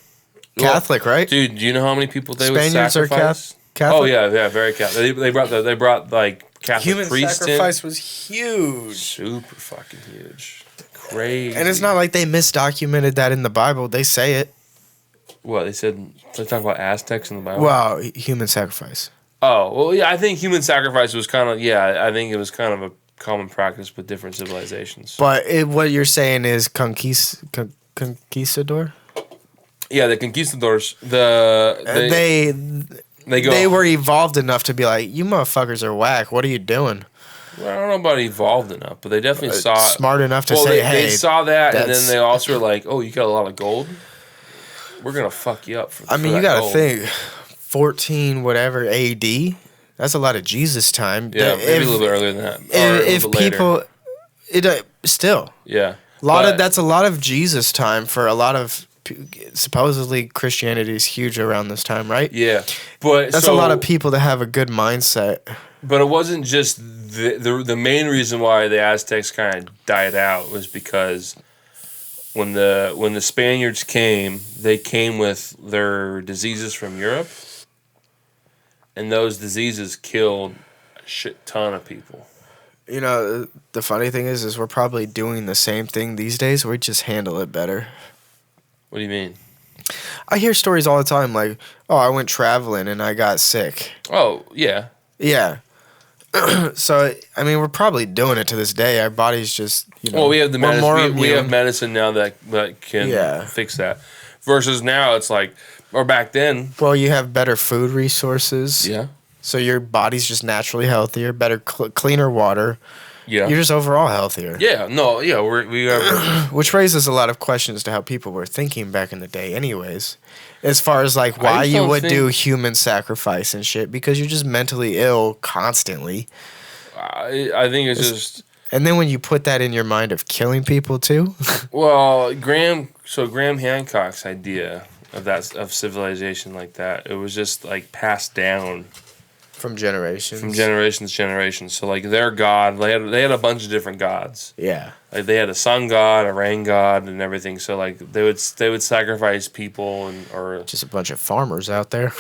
Catholic, right?
Dude, do you know how many people they would
Spaniards
sacrifice?
are Catholic.
Oh yeah, very Catholic. They brought like Catholic
human
priests
sacrifice
in.
was huge,
Super fucking huge, crazy.
and it's not like they misdocumented that in the Bible. They say it.
What they said? They talk about Aztecs in the Bible.
Wow, human sacrifice.
Oh well, yeah. I think human sacrifice was kind of I think it was kind of a common practice with different civilizations.
But what you're saying is conquistador.
Yeah, the conquistadors.
They
go.
they were evolved enough to be like, you motherfuckers are whack. What are you doing?
Well, I don't know about evolved enough, but they definitely saw
Smart enough to
well,
say,
they
hey,
saw that, and then
that's-
they also were like, "Oh, you got a lot of gold. We're gonna fuck you up for."
I mean,
for
you
that
got to
gold."
think, 14 whatever AD. That's a lot of Jesus time.
Yeah, maybe a little bit earlier than that, or
If
a little bit later.
people, still
Yeah,
that's a lot of Jesus time for a lot of. Supposedly Christianity is huge around this time, right?
Yeah, but
That's a lot of people that have a good mindset.
But it wasn't just the main reason why the Aztecs kind of died out was because when the Spaniards came, they came with their diseases from Europe, and those diseases killed a shit ton of people.
You know, the funny thing is we're probably doing the same thing these days. We just handle it better.
What do you mean?
I hear stories all the time like, oh, I went traveling and I got sick.
Oh, yeah.
Yeah. So, I mean, we're probably doing it to this day. Our body's just,
Well, we have the medicine. We have
immune.
medicine now that can fix that. Versus now, it's like, or back then.
Well, you have better food resources.
Yeah.
So your body's just naturally healthier, better, cleaner water.
Yeah.
You're just overall healthier.
Yeah. No. Yeah. We are.
Which raises a lot of questions to how people were thinking back in the day, anyways. As far as like why you would do human sacrifice and shit, because you're just mentally ill constantly.
I think it's just.
And then when you put that in your mind of killing people too.
Well, Graham Hancock's idea of civilization like that, it was just like passed down
from generations.
From generations to generations. So like their god, they had a bunch of different gods.
Yeah.
Like they had a sun god, a rain god, and everything. So like they would sacrifice people or
just a bunch of farmers out there.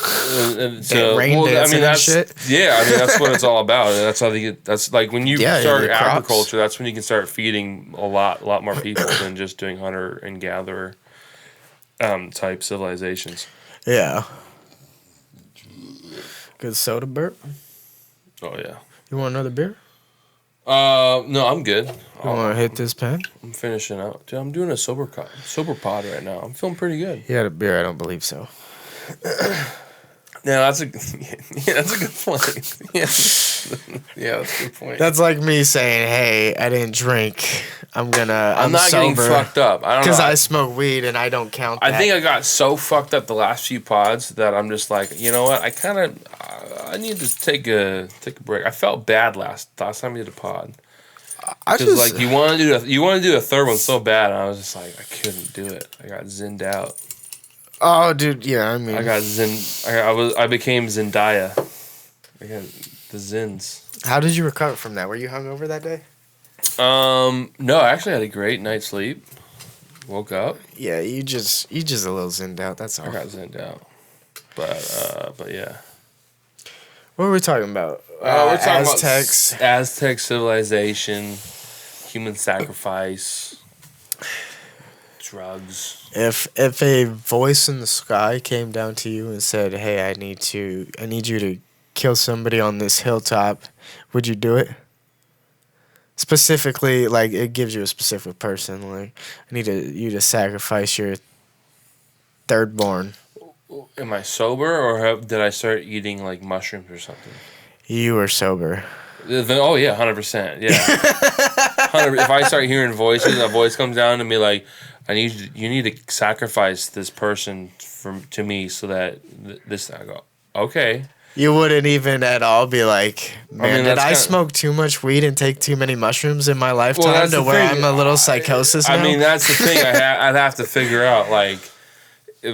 And so rain dancing and shit. Yeah, I mean that's what it's all about. And that's how they get. That's like when you start agriculture. That's when you can start feeding a lot more people than just doing hunter and gatherer type civilizations.
Yeah. Good soda burp.
Oh yeah.
You want another beer?
No, I'm good.
You want to hit this pen?
I'm finishing out. Dude, I'm doing a sober pod right now. I'm feeling pretty good.
You had a beer? I don't believe so.
Yeah, that's a good point. Yeah, that's a good point.
That's like me saying, "Hey, I didn't drink. I'm
not
sober
getting fucked up. I don't know
because I smoke weed and I don't count that."
I think I got so fucked up the last few pods that I'm just like, you know what? I need to take a break. I felt bad last time we did a pod. Because like you want to do a third one so bad, and I was just like, I couldn't do it. I got zinned out.
Oh, dude, yeah. I mean,
I got I became Zendaya. I got the zins.
How did you recover from that? Were you hungover that day?
No, I actually had a great night's sleep. Woke up.
Yeah, you just a little zinned out. That's all.
I got zinned out. But yeah.
What were we talking about?
We're talking
Aztecs.
about Aztec civilization, human sacrifice, drugs.
If a voice in the sky came down to you and said, "Hey, I need you to kill somebody on this hilltop," would you do it? Specifically, like it gives you a specific person. Like, I need you to sacrifice your third born.
Am I sober or did I start eating like mushrooms or something?
You were sober.
Oh yeah, 100%. Yeah, 100%. If I start hearing voices, a voice comes down to me like, you need to sacrifice this person to me so that this. I go, okay.
You wouldn't even at all be like, man, did I smoke too much weed and take too many mushrooms in my lifetime to where I'm a little psychosis now?
I mean, that's the thing. I'd have to figure out, like,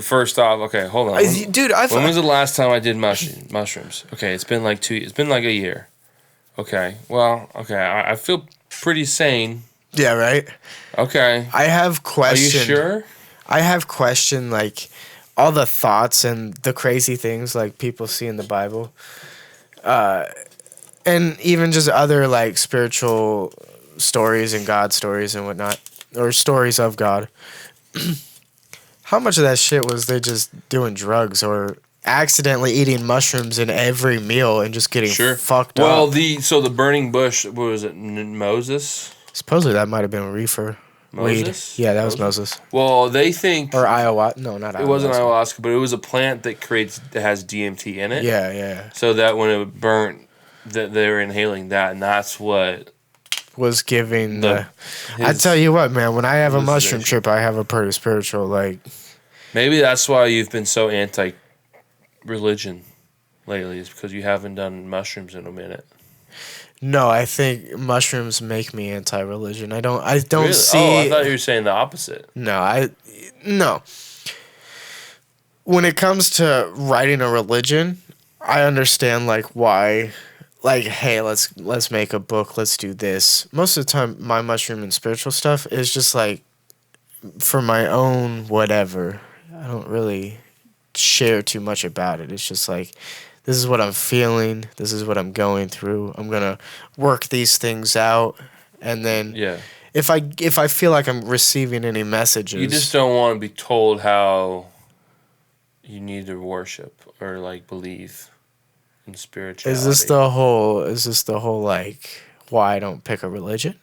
first off, okay, hold on. When was the last time I did mushrooms? Okay, it's been like 2 years. It's been like a year. Okay, well, okay, I feel pretty sane.
Yeah, right?
Okay.
I have questioned.
Are you sure?
I have questioned, like, all the thoughts and the crazy things, like, people see in the Bible. And even just other, like, spiritual stories and God stories and whatnot. Or stories of God. How much of that shit was they just doing drugs or accidentally eating mushrooms in every meal and just getting fucked up?
Well, so the burning bush, what was it, Moses?
Supposedly that might have been reefer. Weed.
Moses?
Yeah, that was Moses.
Well, they think
Or ayahuasca. No, not ayahuasca.
it wasn't ayahuasca, but it was a plant that has DMT in it.
Yeah, yeah.
So that when it burnt, that they were inhaling that, and that's what
was giving the. I tell you what, man. When I have a mushroom trip, I have a pretty spiritual like.
Maybe that's why you've been so anti-religion lately. Is because you haven't done mushrooms in a minute.
No, I think mushrooms make me anti-religion. I don't
Really?
see.
Oh, I thought you were saying the opposite.
No. When it comes to writing a religion, I understand like why, like, hey, let's make a book, let's do this. Most of the time, my mushroom and spiritual stuff is just like for my own whatever. I don't really share too much about it. It's just like, this is what I'm feeling. This is what I'm going through. I'm gonna work these things out, and then if I feel like I'm receiving any messages,
you just don't want to be told how you need to worship or like believe in spirituality.
Is this the whole like why I don't pick a religion?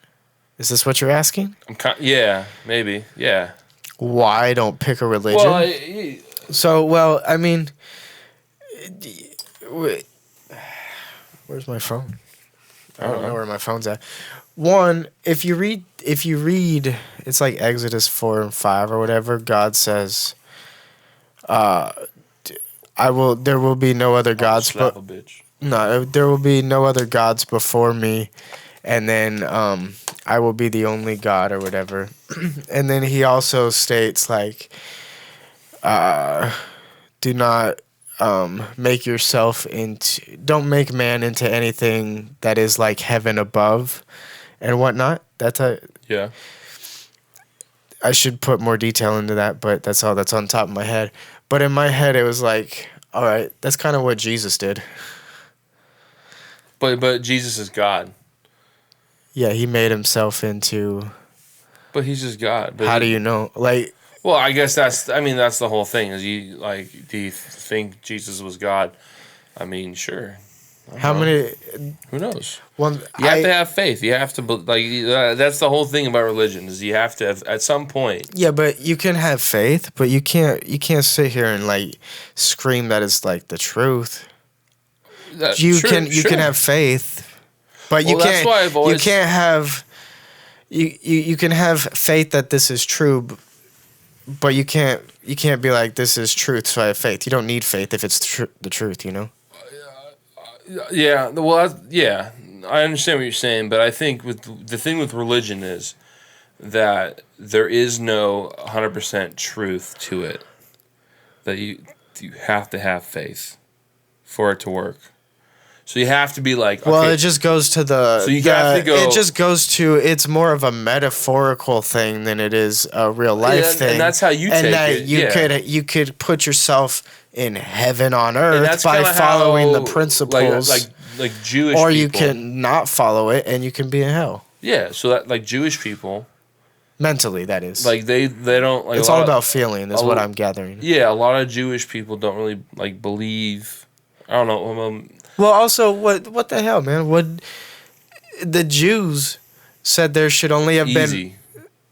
Is this what you're asking?
Yeah, maybe. Yeah.
Why I don't pick a religion? Well, I mean. Where's my phone? I don't know where my phone's at. One, if you read, it's like Exodus 4 and 5 or whatever. God says, there will be no other gods, there will be no other gods before me, and then I will be the only God or whatever. And then he also states like, do not. Don't make man into anything that is like heaven above and whatnot.
Yeah.
I should put more detail into that, but that's all that's on top of my head. But in my head, it was like, all right, that's kind of what Jesus did.
But Jesus is God.
Yeah, he made himself into.
But he's just God.
How do you know? Like.
Well, I guess that's the whole thing. Is do you think Jesus was God? I mean, sure.
How many?
Who knows?
You
have to have faith. You have to that's the whole thing about religion. Is you have to have, at some point.
Yeah, but you can have faith, but you can't sit here and like scream that it's like the truth. You can have faith, but you can't. That's why I've always, you can't have. You can have faith that this is true. But you can't be like, this is truth, so I have faith. You don't need faith if it's the truth, you know?
Yeah, well, yeah, I understand what you're saying, but I think the thing with religion is that there is no 100% truth to it. That you have to have faith for it to work. So you have to be like, okay.
Well, it just goes to the.
So you have to go.
It just goes to. It's more of a metaphorical thing than it is a real life thing.
And that's how you take it.
You could put yourself in heaven on earth by following the principles,
like Jewish.
Or
people.
you can not follow it and you can be in hell.
Yeah, so that like Jewish people.
Mentally, that is.
Like they don't like.
It's all about feeling, is what I'm gathering.
Yeah, a lot of Jewish people don't really like believe. I don't know.
Well, also, what the hell, man? What the Jews said there should only have been.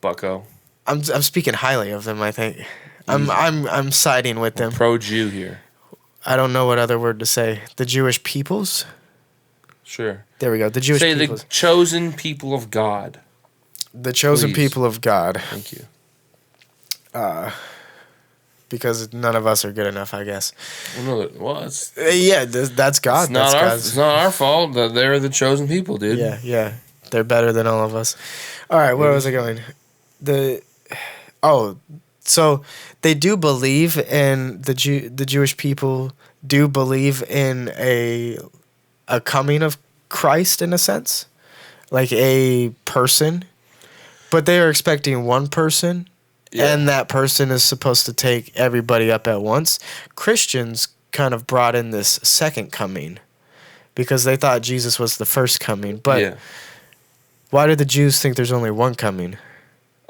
Bucko.
I'm speaking highly of them. I think I'm siding with them.
Pro-Jew here.
I don't know what other word to say. The Jewish peoples.
Sure.
There we go. The Jewish peoples.
The chosen people of God.
The chosen people of God.
Thank you.
Because none of us are good enough, I guess.
Well, it's
that's God.
It's not our fault that they're the chosen people, dude.
Yeah, they're better than all of us. All right, where was I going? So they do believe in the Jewish people do believe in a coming of Christ in a sense, like a person, but they are expecting one person. Yeah. And that person is supposed to take everybody up at once. Christians kind of brought in this second coming because they thought Jesus was the first coming. But why do the Jews think there's only one coming?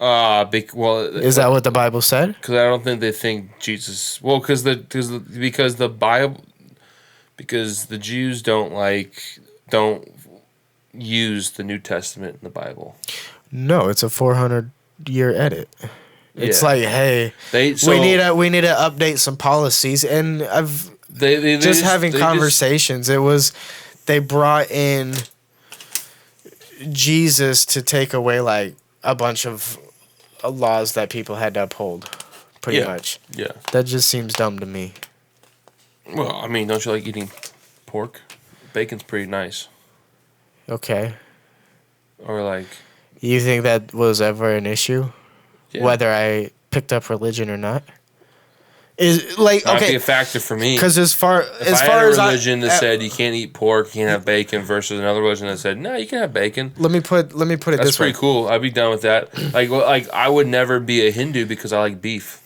Is that what the Bible said?
Because I don't think they think Jesus. Well, because the Bible, because the Jews don't use the New Testament in the Bible.
No, it's a 400 year edit. It's
Yeah.
like, hey, we need to update some policies, and I've
they
just having conversations. It was they brought in Jesus to take away like a bunch of laws that people had to uphold, pretty much.
Yeah.
That just seems dumb to me.
Well, I mean, don't you like eating pork? Bacon's pretty nice.
Okay.
Or like,
You think that was ever an issue?
yeah.
Whether I picked up religion or not? Is like
Not
okay
be a factor for me.
because as far
If
as
I
far
had a
as
religion that said you can't eat pork, you can't have bacon, versus another religion that said no, you can have bacon.
let me put it
That's
this way.
pretty cool. I'd be done with that. Like I would never be a Hindu because I like beef.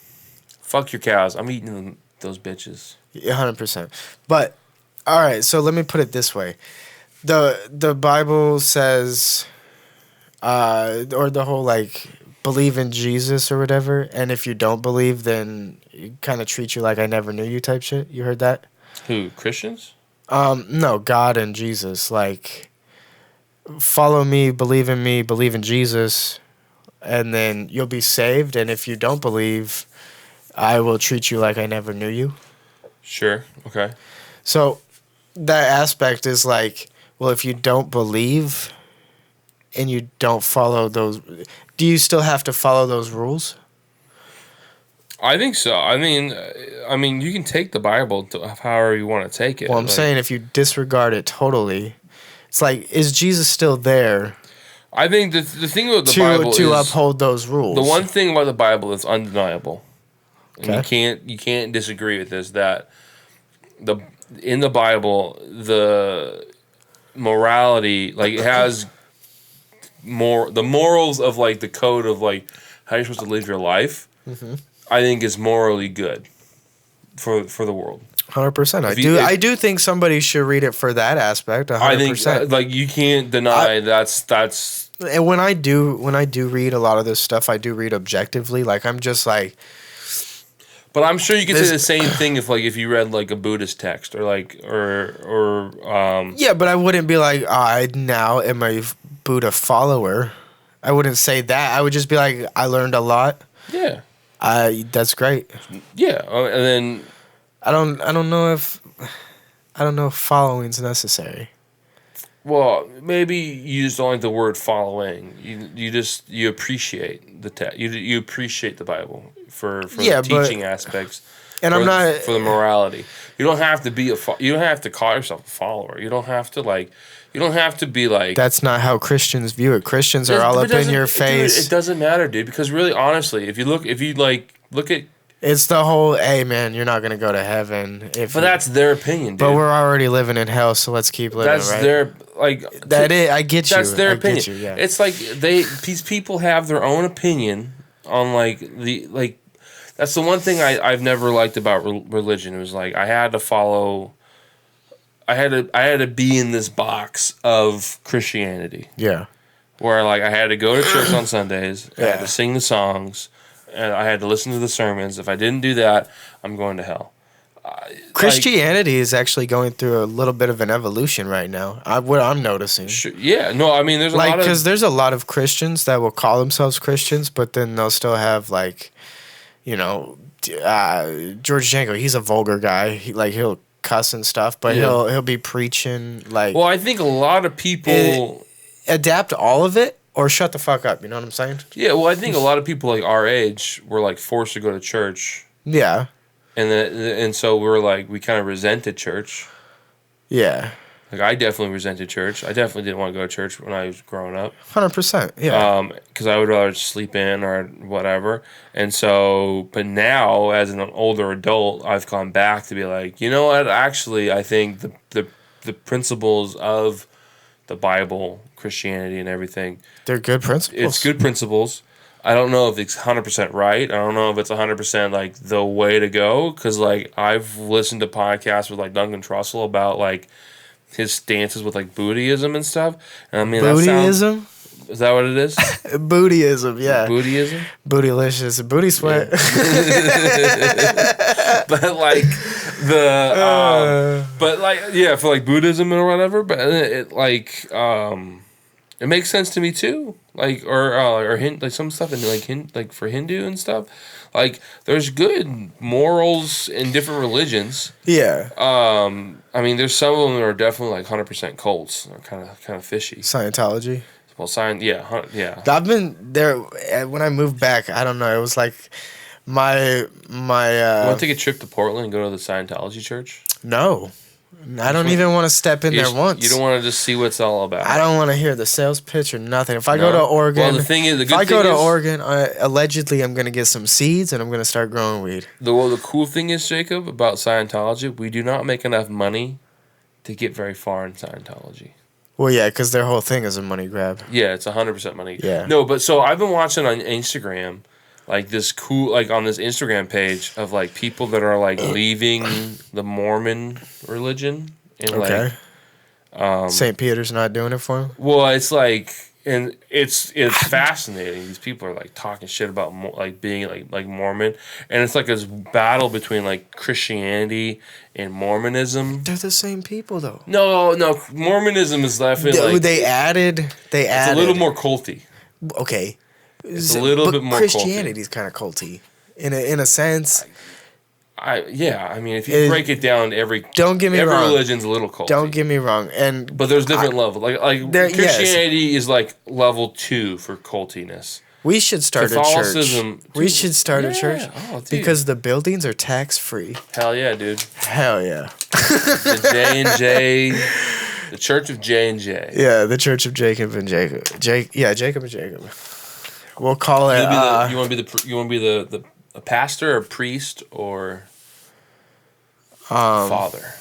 Fuck your cows. I'm eating those bitches.
100%. But all right, so let me put it this way: the Bible says, or the whole like believe in Jesus or whatever, and if you don't believe, then it kind of treat you like I never knew you type shit. You heard that?
Who, Christians?
No, God and Jesus. Like, follow me, believe in Jesus, and then you'll be saved. And if you don't believe, I will treat you like I never knew you.
Sure. Okay.
So that aspect is like, well, if you don't believe and you don't follow those, do you still have to follow those rules?
I think so. I mean, you can take the Bible to however you want to take it.
Well, I'm saying if you disregard it totally, it's like, is Jesus still there?
I think the thing about the Bible
to
is
uphold those rules.
the one thing about the Bible that's undeniable,
Okay.
and you can't disagree with this, that in the Bible the morality, like, it has the morals of like the code of like how you're supposed to live your life. Mm-hmm. I think is morally good for the world.
100%. I do think somebody should read it for that aspect. 100%.
I think like you can't deny that's.
And when I do read a lot of this stuff, I do read objectively. Like I'm just like.
But I'm sure you could say the same thing if you read like a Buddhist text or
Yeah, but I wouldn't be like, I now am a Buddha follower. I wouldn't say that. I would just be like, I learned a lot.
Yeah.
That's great.
Yeah, and then
I don't know if following's necessary.
Well, maybe you just don't like the word following. You appreciate the text. You appreciate the Bible for the teaching aspects.
And I'm not
for the morality. You don't have to be you don't have to call yourself a follower. You don't have to be like.
That's not how Christians view it. Christians are all up in your face.
Dude, it doesn't matter, dude. Because really, honestly, if you look at.
It's the whole, hey man, you're not gonna go to heaven if.
But that's their opinion, dude.
But we're already living in hell, so let's keep living.
That's
right?
their
I get you.
That's their opinion.
Get you, yeah.
It's like these people have their own opinion on That's the one thing I've never liked about religion. It was like I had to follow. I had to be in this box of Christianity.
Yeah.
Where like I had to go to church on Sundays. I had to sing the songs. And I had to listen to the sermons. If I didn't do that, I'm going to hell.
Christianity is actually going through a little bit of an evolution right now. What I'm noticing.
Yeah, no, I mean, there's a lot of...
because there's a lot of Christians that will call themselves Christians, but then they'll still have like, George Janko. He's a vulgar guy. He'll cuss and stuff, but he'll be preaching like.
Well, I think a lot of people
adapt all of it. Or shut the fuck up, you know what I'm saying?
Yeah, well, I think a lot of people like our age were like forced to go to church.
Yeah.
And so we kind of resented church.
Yeah.
Like I definitely resented church. I definitely didn't want to go to church when I was growing up.
100%. Yeah.
Because I would rather sleep in or whatever. And so, but now as an older adult, I've gone back to be like, you know what? Actually, I think the principles of the Bible, Christianity, and everything.
They're good principles.
It's good principles. I don't know if it's 100% right. I don't know if it's 100% like the way to go. Because like I've listened to podcasts with like Duncan Trussell about like his stances with like Buddhism and stuff. And I mean,
Buddhism?
Is that what it is?
Buddhism, yeah.
Buddhism?
Bootylicious. Booty sweat.
But like for like Buddhism or whatever, but it makes sense to me too. like or like some stuff in like for Hindu and stuff. Like there's good morals in different religions.
Yeah.
I mean, there's some of them that are definitely like 100% cults. They're kind of fishy.
Scientology.
Well, yeah.
I've been there when I moved back. I don't know. It was like my
You want to take a trip to Portland and go to the Scientology church?
No. I don't even want to step in there once.
You don't want to just see what it's all about.
I don't want to hear the sales pitch or nothing. If I go to Oregon,
well, the thing is,
if I go to Oregon, allegedly I'm going to get some seeds and I'm going to start growing weed.
The cool thing is, Jacob, about Scientology, we do not make enough money to get very far in Scientology.
Well, yeah, because their whole thing is a money grab.
Yeah, it's 100% money.
Yeah.
No, but so I've been watching on Instagram, like this cool, like on this Instagram page of like people that are like leaving the Mormon religion. And
Okay.
Like,
St. Peter's not doing it for him?
well, it's like, and it's fascinating. These people are like talking shit about like being like Mormon, and it's like this battle between like Christianity and Mormonism.
They're the same people, though.
No, Mormonism is definitely like,
they added.
It's a little more culty.
Okay.
It's a little bit more
Christianity's kind of culty in a sense.
I mean, if you break it down,
don't get me
every
wrong.
religion's a little culty.
Don't get me wrong,
but there's different levels. Like Christianity
yes.
is like level 2 for cultiness.
We should start a
Catholicism,
church. We should start a church because the buildings are tax free.
Hell yeah, dude.
Hell yeah.
The J&J, the Church of J&J.
Yeah, the Church of Jacob and Jacob. Jacob and Jacob. We'll call it.
You want to be the a pastor, or priest, or father?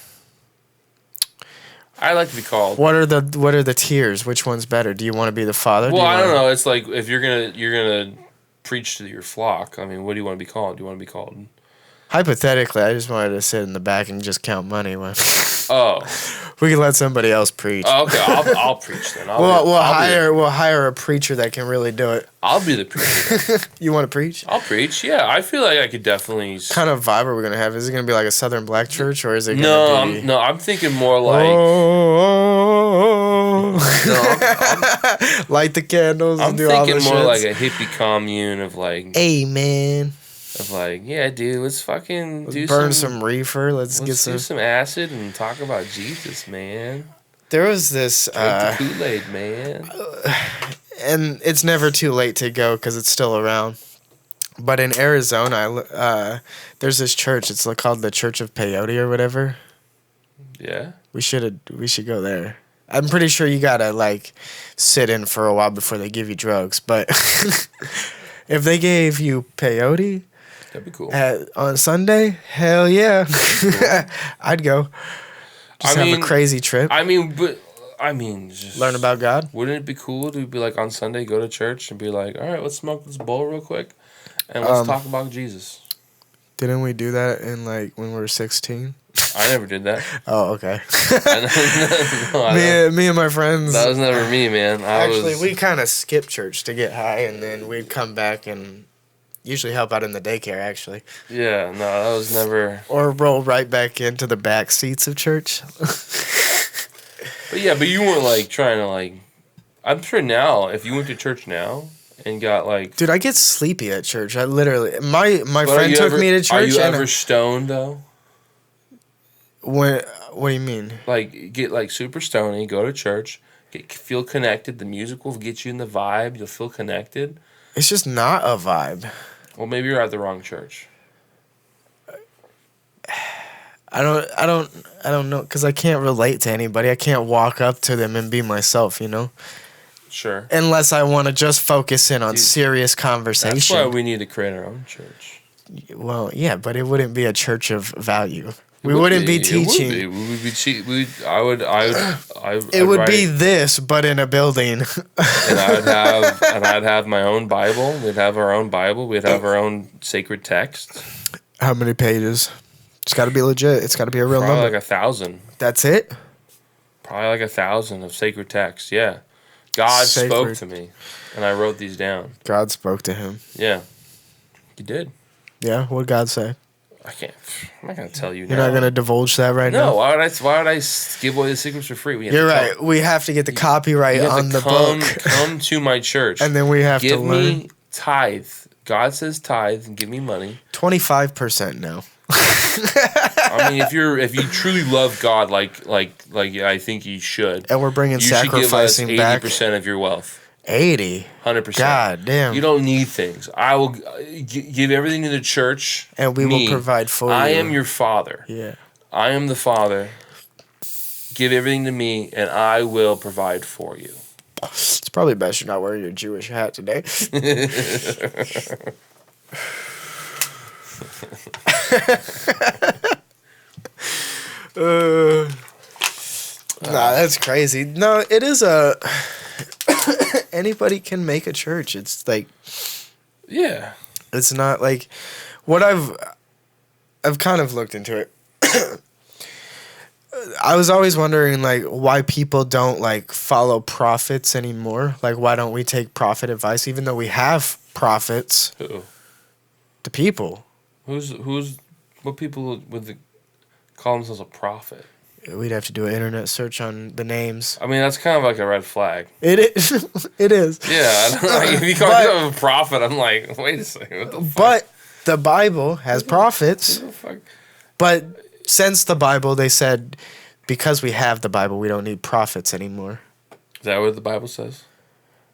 I like to be called.
What are the tiers? Which one's better? Do you want to be the father?
Well, I don't know. It's like if you're gonna preach to your flock. I mean, what do you want to be called? Do you want to be called?
Hypothetically, I just wanted to sit in the back and just count money.
Oh,
we can let somebody else preach.
Oh, okay, I'll preach then.
We'll hire a preacher that can really do it.
I'll be the preacher.
You want to preach?
I'll preach. Yeah, I feel like I could definitely.
What kind of vibe are we gonna have? Is it gonna be like a Southern Black church, or is it gonna be?
I'm thinking more like.
Light the candles.
I'm
and do all
thinking
the
more
shits.
like a hippie commune of like.
Amen.
Of like, yeah, dude, let's fucking
burn some reefer. Let's get
some acid and talk about Jesus, man.
There was this
drink the Kool-Aid, man.
And it's never too late to go because it's still around. But in Arizona, there's this church. It's called the Church of Peyote or whatever.
Yeah.
We should go there. I'm pretty sure you gotta like sit in for a while before they give you drugs. But if they gave you peyote.
That'd be cool.
On Sunday, hell yeah. Cool. I'd go. Just have a crazy trip.
Just
learn about God.
Wouldn't it be cool to be like on Sunday, go to church and be like, all right, let's smoke this bowl real quick and let's talk about Jesus.
Didn't we do that in like when we were 16?
I never did that.
Oh, okay.
No,
me and my friends.
That was never me, man.
We kind of skipped church to get high, and then we'd come back and usually help out in the daycare, actually.
Yeah, no, that was never.
Or roll right back into the back seats of church.
But you weren't like trying to like. I'm sure now, if you went to church now and got like.
Dude, I get sleepy at church. I literally, my friend took me to church.
Are you ever stoned though?
What do you mean?
Like get like super stoney, go to church, feel connected. The music will get you in the vibe. You'll feel connected.
It's just not a vibe.
Well, maybe you're at the wrong church.
I don't know, because I can't relate to anybody. I can't walk up to them and be myself, you know?
Sure.
Unless I want to just focus in on serious conversation.
That's why we need to create our own church.
Well, yeah, but it wouldn't be a church of value. We wouldn't be teaching.
It would be.
It would be this, but in a building.
And I'd have my own Bible. We'd have our own Bible. We'd have our own sacred text.
How many pages? It's got to be legit. It's got to be a real number.
Probably like 1,000.
That's it?
Probably like 1,000 of sacred text. Yeah, God spoke to me, and I wrote these down.
God spoke to him.
Yeah, he did.
Yeah, what did God say?
I can't. I'm not gonna tell you.
You're not gonna divulge that right now.
No. Why would I give away the secrets for free?
You're right. We have to get the copyright on the book.
Come to my church,
and then we have to learn.
Give me tithe. God says tithe and give me money.
25% now.
I mean, if you truly love God, like I think you should,
and we're bringing sacrificing
you should give us 80% of your wealth.
80.
100%.
God damn.
You don't need things. I will give everything to the church,
and we will provide for you.
I am your father.
Yeah.
I am the father. Give everything to me, and I will provide for you.
It's probably best you're not wearing your Jewish hat today. Nah, that's crazy. No, it is a... Anybody can make a church. It's like...
Yeah.
It's not like... What I've kind of looked into it. I was always wondering, like, why people don't, like, follow prophets anymore. Like, why don't we take prophet advice, even though we have prophets?
Who?
The people.
What people would call themselves a prophet?
We'd have to do an internet search on the names.
I mean, that's kind of like a red flag.
It is. It is.
Yeah. If you call yourself a prophet, I'm like, wait a second. What the fuck?
But the Bible has prophets.
What the fuck?
But since the Bible, they said, because we have the Bible, we don't need prophets anymore.
Is that what the Bible says?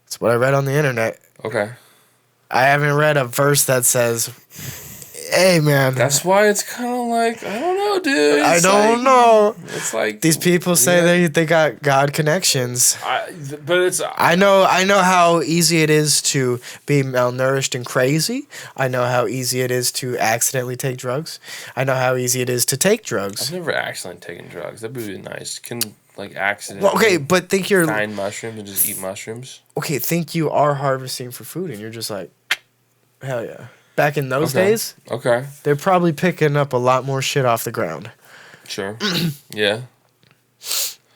That's what I read on the internet.
Okay.
I haven't read a verse that says, hey, man.
That's why it's kind of like, I don't know, dude.
I don't know.
It's like...
These people say they got God connections.
But it's...
I know how easy it is to be malnourished and crazy. I know how easy it is to accidentally take drugs. I know how easy it is to take drugs.
I've never accidentally taken drugs. That'd be really nice. Can, like, accidentally...
Well, okay, but think you're...
Find mushrooms and just eat mushrooms.
Okay, think you are harvesting for food and you're just like, hell yeah. Back in those days, they're probably picking up a lot more shit off the ground.
Sure. Yeah.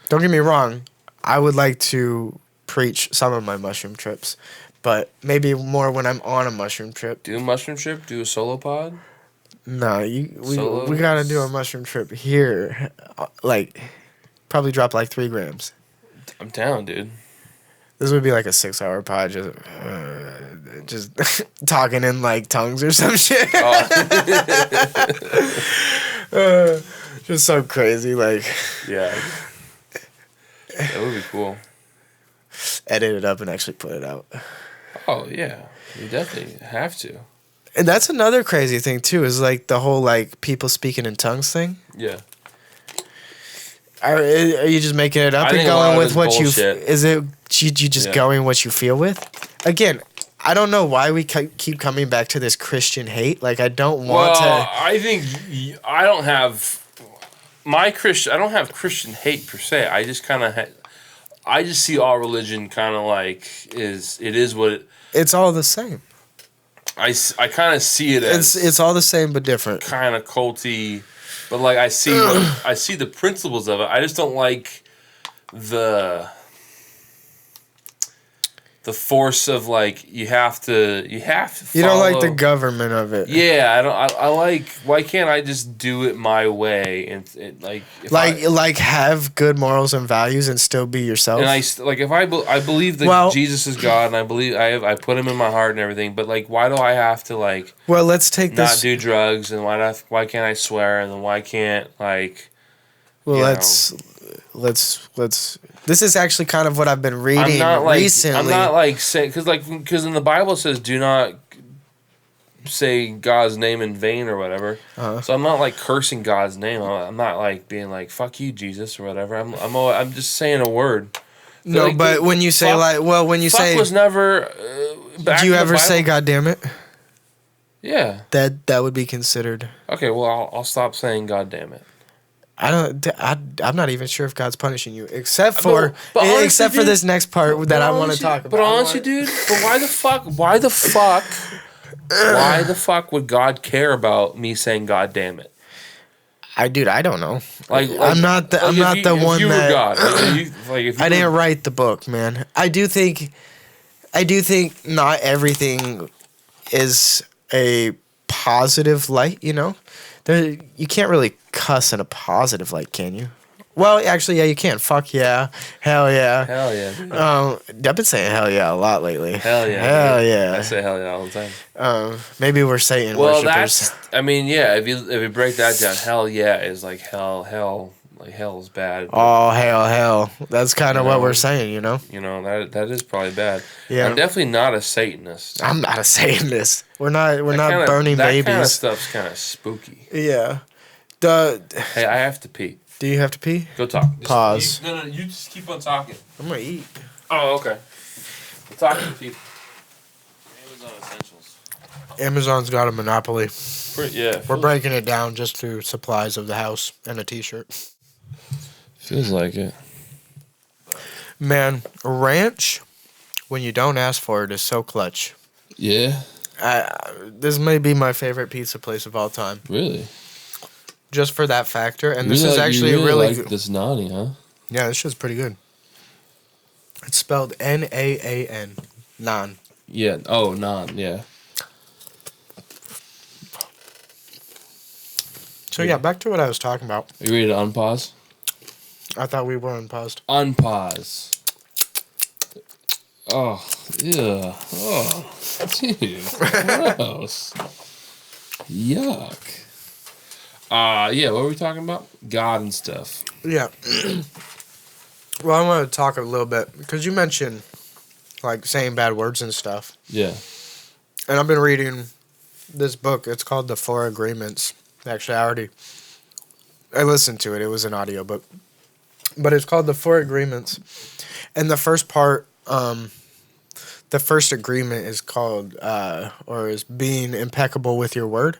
Don't get me wrong. I would like to preach some of my mushroom trips, but maybe more when I'm on a mushroom trip.
Do a mushroom trip? Do a solo pod?
No, we gotta do a mushroom trip here. Like, probably drop like 3 grams.
I'm down, dude.
This would be like a 6-hour pod, just talking in like tongues or some shit. Oh. Just so crazy, like.
Yeah. That would be cool.
Edit it up and actually put it out.
Oh yeah, you definitely have to.
And that's another crazy thing too, is like the whole like people speaking in tongues thing.
Yeah.
Are you just making it up and going with what you? Is it you just going what you feel with? Again, I don't know why we keep coming back to this Christian hate. Like I don't want to.
I think I don't have I don't have Christian hate per se. I just kind of I just see all religion kind of like it is what it.
It's all the same.
I kind of see it as
it's all the same but different.
Kind of culty. But like I see the principles of it. I just don't like the force of like you have to follow.
You don't like the government of it.
Yeah, I don't. I like. Why can't I just do it my way and
like have good morals and values and still be yourself?
And I believe that Jesus is God and I believe I put him in my heart and everything. But like, why do I have to like?
Well, let's take
not do drugs and why can't I swear and then why can't like?
Well, let's. This is actually kind of what I've been reading recently.
I'm not like saying because in the Bible it says do not say God's name in vain or whatever. Uh-huh. So I'm not like cursing God's name. I'm not like being like fuck you Jesus or whatever. I'm just saying a word.
No, like, but when you say fuck, when you say
was never.
Do you ever say God damn it?
Yeah.
That would be considered.
Okay, well I'll stop saying God damn it.
I'm not even sure if God's punishing you, except for this next part that I want to talk about.
But honestly, dude, why the fuck would God care about me saying God damn it?
I don't know.
Like
I'm not the one that.
God,
I didn't write the book, man. I do think not everything is a positive light, you know? You can't really cuss in a positive light, can you? Well, actually, yeah, you can. Fuck yeah. Hell yeah.
Hell yeah, dude.
I've been saying hell yeah a lot lately.
Hell yeah.
Hell
dude.
yeah.
I say hell yeah all the time.
Maybe we're Satan
Well,
worshippers.
yeah, if you break that down, hell yeah is like hell, like hell's bad.
Oh, hell. That's kind of
You
what
know?
we're saying, you know?
You know, that is probably bad.
Yeah.
I'm definitely not a Satanist.
I'm not a Satanist. We're not
That
burning
that
babies.
kind of stuff's kind of spooky.
Yeah.
Hey, I have to pee.
Do you have to pee?
Go talk.
Pause.
No, you just keep on talking.
I'm gonna eat.
Oh, okay. We're talking to people. Amazon Essentials.
Amazon's got a monopoly.
Yeah.
We're breaking it down just through supplies of the house and a t-shirt.
Feels like it.
Man, ranch, when you don't ask for it, is so clutch.
Yeah.
This may be my favorite pizza place of all time.
Really?
Just for that factor. And
You
this
really
is
like-
actually
you
a
really
really
like
good...
this nani, huh?
Yeah, this shit's pretty good. It's spelled Naan. Naan.
Yeah. Oh, non. Yeah.
So yeah, back to what I was talking about.
Are you ready to unpause?
I thought we were unpaused.
Unpause. Oh, yeah. Oh, dude. Gross. Yuck. Yeah, what were we talking about? God and stuff.
Yeah. Well, I want to talk a little bit because you mentioned like saying bad words and stuff.
Yeah.
And I've been reading this book. It's called The Four Agreements. Actually, I listened to it. It was an audiobook. But it's called The Four Agreements. And the first part, the first agreement is called, or is being impeccable with your word.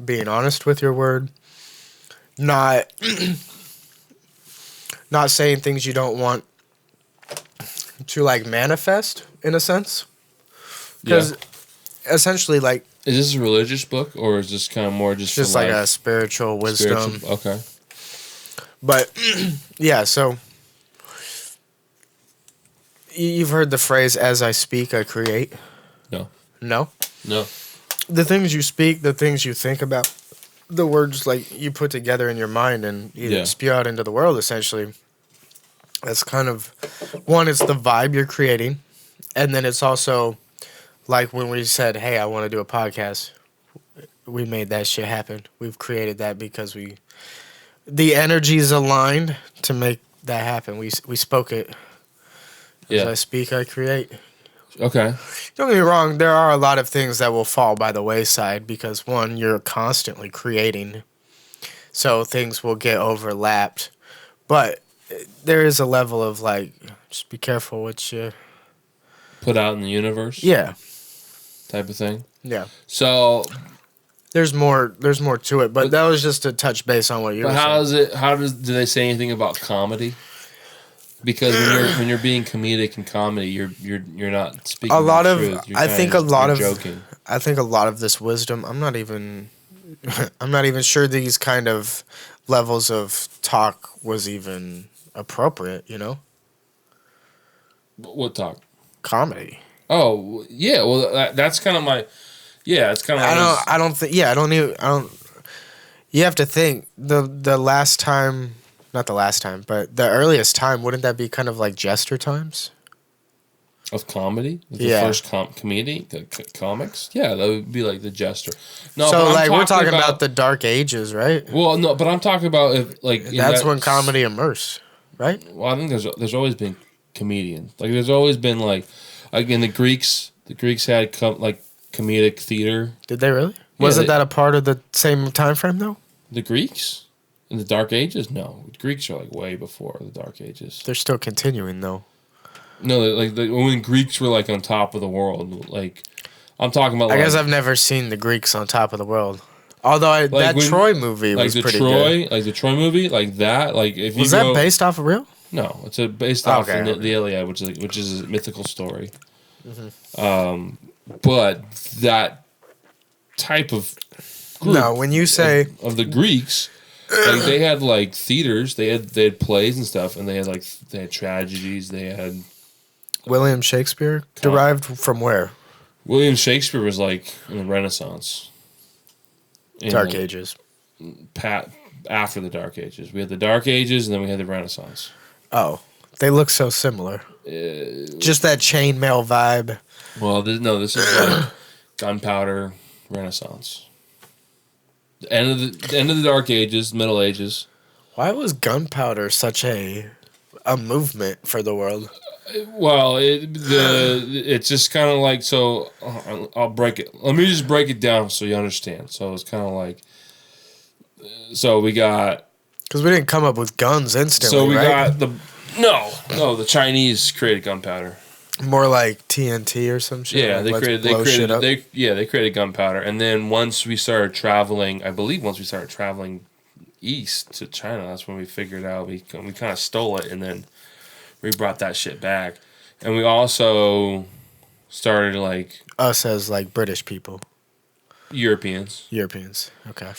Being honest with your word. Not saying things you don't want to, like, manifest, in a sense. Because essentially, like...
Is this a religious book, or is this kind of more just
Just
for
like
life?
a spiritual wisdom.
Okay.
But, yeah, so... You've heard the phrase, as I speak, I create?
No.
No?
No.
The things you speak, the things you think about, the words, like, you put together in your mind and you spew out into the world, essentially. That's kind of... One, it's the vibe you're creating. And then it's also... Like when we said, hey, I want to do a podcast, we made that shit happen. We've created that because the energies aligned to make that happen. We spoke it. As I speak, I create.
Okay.
Don't get me wrong, there are a lot of things that will fall by the wayside because, one, you're constantly creating. So things will get overlapped. But there is a level of, like, just be careful what you...
Put out in the universe?
Yeah.
Type of thing?
Yeah.
So...
There's more to it, but that was just to touch base on what you were saying.
Do they say anything about comedy? Because when you're being comedic in comedy, you're not speaking the truth. You're joking.
I think a lot of this wisdom, I'm not even sure these kind of levels of talk was even appropriate, you know?
What talk?
Comedy.
Oh, yeah, well that's kind of my it's kind of
you have to think the last time, not the last time, but the earliest time, wouldn't that be kind of like jester times?
Of comedy? The first comedy? Comics? Yeah, that would be like the jester. No,
so like we're talking about the dark ages, right?
Well, no, but I'm talking about if like
that's when comedy immersed, right?
Well, I think there's always been comedians. Like there's always been like in the Greeks had comedic theater.
Did they really? Wasn't that a part of the same time frame though?
The Greeks? In the Dark Ages? No. The Greeks are like way before the Dark Ages.
They're still continuing though.
No, like when Greeks were like on top of the world, like I'm talking about.
I guess I've never seen the Greeks on top of the world. Although Troy movie was pretty good.
Like the Troy movie, like that. Like if you
was that based off of real?
No, it's based off the Iliad, which is a mythical story. Mm-hmm. But that type of group.
No, when you say
of the Greeks. Like they had like theaters, they had plays and stuff, and they had tragedies. They had
William Shakespeare derived from where?
William Shakespeare was like in the Renaissance.
Dark Ages.
After the Dark Ages. We had the Dark Ages and then we had the Renaissance.
Oh, they look so similar. Just that chainmail vibe.
Well, this is like gunpowder Renaissance. The end of the Dark Ages, Middle Ages.
Why was gunpowder such a movement for the world?
Well, it's just kind of like, so I'll break it. Let me just break it down so you understand. So it's kind of like, so we got,
because we didn't come up with guns instantly.
So we
right?
got the Chinese created gunpowder.
More like TNT or some shit.
Yeah,
like
they created gunpowder, and then once we started traveling, I believe once we started traveling east to China, that's when we figured out we kind of stole it, and then we brought that shit back, and we also started like
us as like British people,
Europeans.
Okay.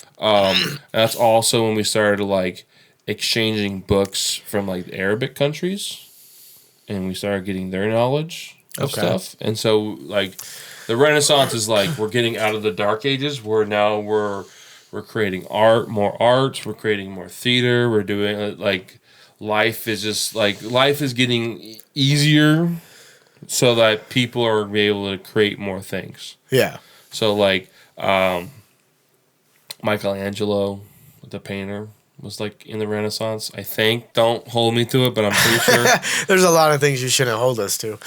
That's also when we started like exchanging books from like Arabic countries. And we started getting their knowledge of stuff. And so, like, the Renaissance is like we're getting out of the Dark Ages. We're creating art, more art. We're creating more theater. We're doing like life is getting easier, so that people are able to create more things.
Yeah.
So like Michelangelo, the painter, was like in the Renaissance, I think. Don't hold me to it, but I'm pretty sure.
There's a lot of things you shouldn't hold us to.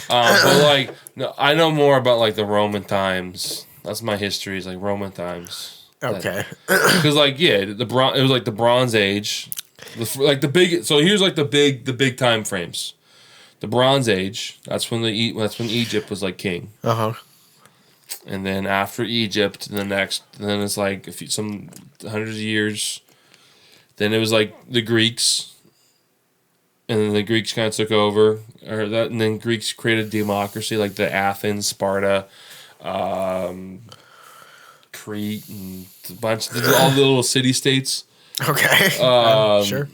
But like, no, I know more about like the Roman times. That's my history. Is like Roman times.
Okay.
Because like it was like the Bronze Age, So here's like the big time frames. The Bronze Age. That's when Egypt was like king. And then after Egypt, then it's like some hundreds of years. Then it was like the Greeks, and then the Greeks kind of took over, and then Greeks created democracy, like the Athens, Sparta, Crete, and all the little city states.
Okay, sure.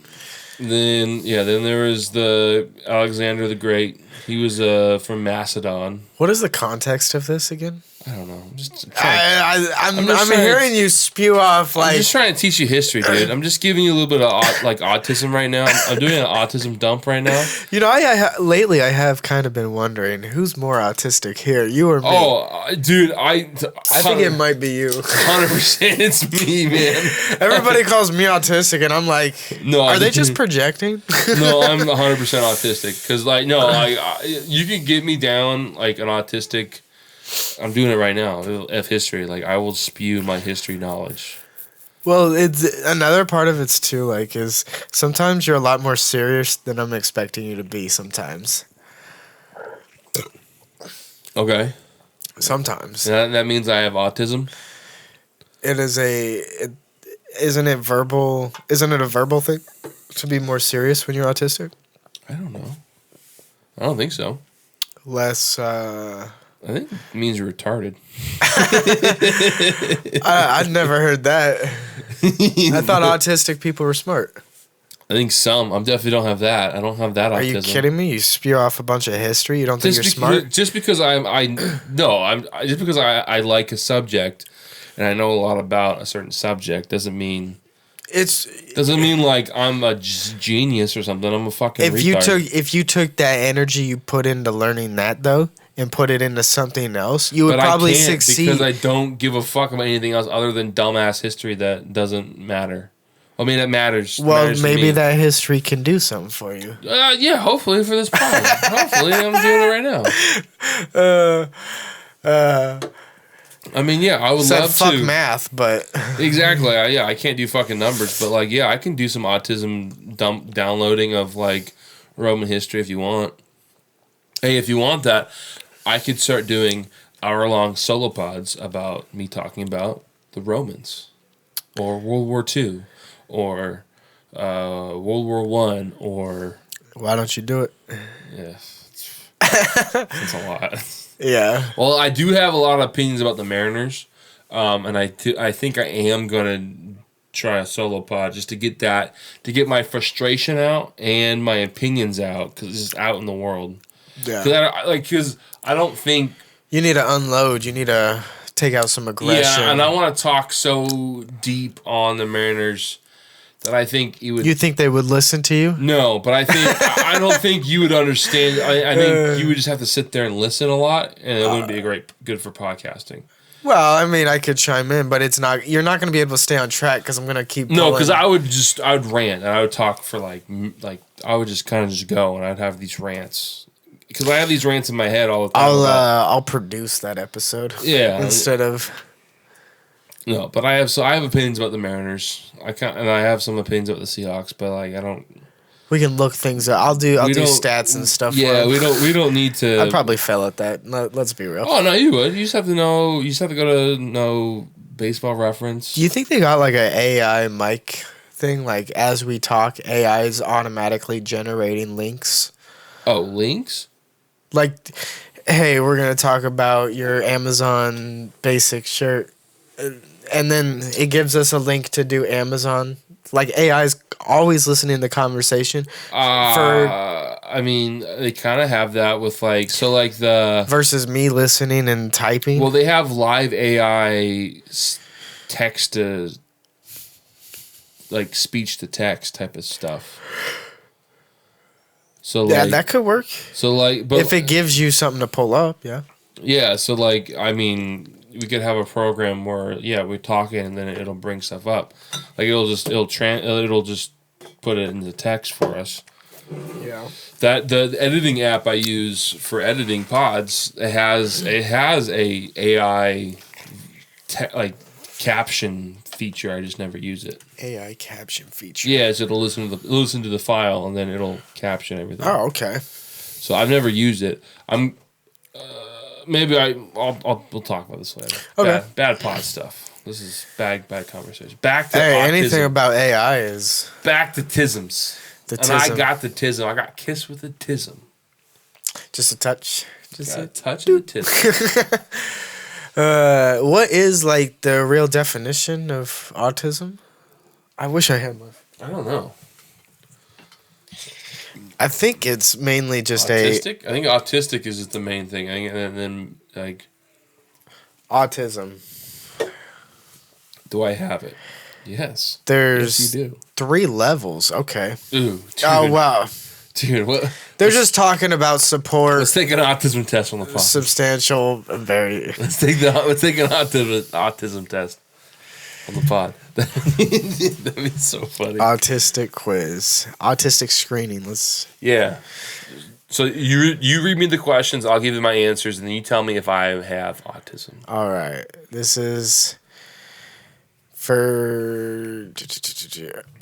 Then there was the Alexander the Great. He was from Macedon.
What is the context of this again?
I don't know.
I'm hearing you spew off like.
I'm just trying to teach you history, dude. I'm just giving you a little bit of like autism right now. I'm doing an autism dump right now.
You know, lately I have kind of been wondering who's more autistic here, you or me?
Oh, dude, I
think it might be you.
100%, it's me, man.
Everybody calls me autistic, and I'm like, no, are they just projecting?
No, I'm 100% autistic because like you can get me down like an autistic. I'm doing it right now. F history. Like, I will spew my history knowledge.
Well, it's another part of it's too. Like, is sometimes you're a lot more serious than I'm expecting you to be. Sometimes.
Okay.
Sometimes.
That means I have autism.
Isn't it a verbal thing to be more serious when you're autistic?
I don't know. I don't think so.
Less.
I think it means you're retarded.
I'd never heard that. I thought autistic people were smart.
I think some. I definitely don't have that. I don't have that autism.
Are you kidding me? You spew off a bunch of history. You don't think you're smart?
Just because I like a subject and I know a lot about a certain subject doesn't mean like I'm a genius or something. I'm a fucking retard.
If you took that energy you put into learning that though and put it into something else, you would probably succeed.
Because I don't give a fuck about anything else other than dumbass history that doesn't matter. I mean, it matters.
Well, maybe that history can do something for you.
Yeah, hopefully for this problem. Hopefully, I'm doing it right now. I mean, yeah, I would love to.
Fuck math, but
exactly. I can't do fucking numbers, but like, yeah, I can do some autism downloading of like Roman history if you want. Hey, if you want that, I could start doing hour-long solo pods about me talking about the Romans, or World War II, or World War I, or...
Why don't you do it?
Yeah, it's a lot.
Yeah.
Well, I do have a lot of opinions about the Mariners, and I think I am gonna try a solo pod just to get my frustration out and my opinions out because it's just out in the world.
Yeah.
Because I don't think
You need to unload. You need to take out some aggression.
Yeah, and I want to talk so deep on the Mariners that I think you would.
You think they would listen to you?
No, but I think I don't think you would understand. I think you would just have to sit there and listen a lot, and it wouldn't be good for podcasting.
Well, I mean, I could chime in, but it's not. You're not going to be able to stay on track because I'm going to keep.
No, because I would rant and I would talk for like I would just kind of just go and I'd have these rants because I have these rants in my head all the time.
I'll produce that episode.
Yeah,
instead of.
No, but I have opinions about the Mariners. And I have some opinions about the Seahawks, but like I don't.
We can look things up. I'll do stats and stuff.
Yeah, we don't need to.
I probably fail at that. Let's be real.
Oh no, you would. You just have to know. You just have to go to know Baseball Reference.
Do you think they got like an AI mic thing? Like as we talk, AI is automatically generating links.
Oh, links?
Like, hey, we're gonna talk about your Amazon basic shirt, and then it gives us a link to do Amazon. Like AI is always listening to the conversation.
I mean, they kind of have that with like the
versus me listening and typing.
Well, they have live AI text to like speech to text type of stuff. So
yeah, that could work.
So like, but
if it gives you something to pull up, yeah.
Yeah. So like, I mean, we could have a program where we're talking and then it'll bring stuff up. Like it'll just put it into text for us.
Yeah.
That the editing app I use for editing pods, it has a AI like caption feature. I just never use it.
AI caption feature.
Yeah, so it'll listen to the file and then it'll caption everything.
Oh, okay.
So I've never used it. Maybe we'll talk about this later.
Okay.
Bad pod stuff. This is bad conversation. Back to
autism.
anything
about AI is
back to tisms. I got the tism. I got kissed with a tism.
Just a touch. Just
a touch of the tism.
What is like the real definition of autism? I wish I had one.
I don't know.
I think it's mainly just
autistic? I think autistic is just the main thing. And then like
autism.
Do I have it? Yes.
Yes,
you do.
3 levels. Okay.
Ooh. Dude.
Oh wow.
Dude, what?
They're just talking about support.
Let's take an autism test on the pod.
Substantial, very.
Let's take an autism test on the pod. That'd be so funny.
Autistic quiz, autistic screening.
Yeah. So you read me the questions. I'll give you my answers, and then you tell me if I have autism.
All right. This is for.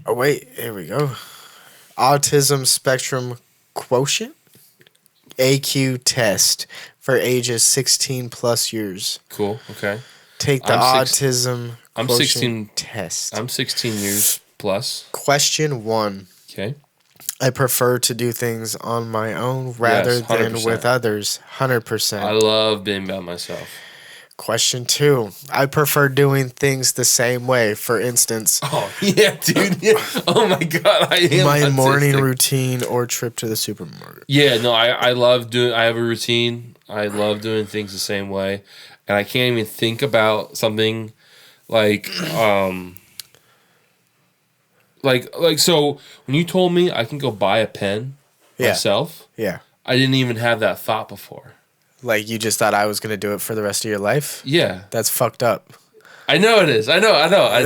Oh wait, here we go. Autism Spectrum Quotient, AQ test for ages 16 plus years.
Cool. Okay.
Take the autism.
I'm 16
test.
I'm 16 years plus.
Question 1.
Okay.
I prefer to do things on my own rather than with others. 100%.
I love being by myself.
Question 2. I prefer doing things the same way. For instance,
oh yeah, dude. Yeah. Oh my god, I am
my
autistic.
Morning routine or trip to the supermarket.
Yeah, no, I love doing. I have a routine. I love doing things the same way, and I can't even think about something like so. When you told me I can go buy a pen myself, I didn't even have that thought before.
Like, you just thought I was going to do it for the rest of your life?
Yeah.
That's fucked up.
I know it is. I know.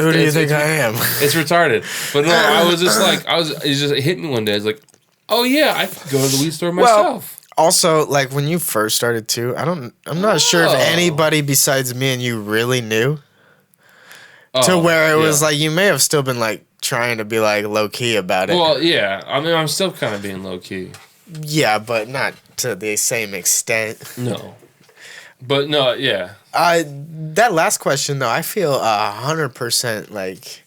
Who do you think I am?
It's retarded. But no, I was just like, it just hit me one day. I was like, oh yeah, I could go to the weed store myself.
Also, like, when you first started too, I'm not sure if anybody besides me and you really knew. To where it was like, you may have still been like trying to be like low key about it.
Well, yeah. I mean, I'm still kind of being low key.
Yeah, but not to the same extent.
No. But no, yeah.
That last question though, I feel 100% like,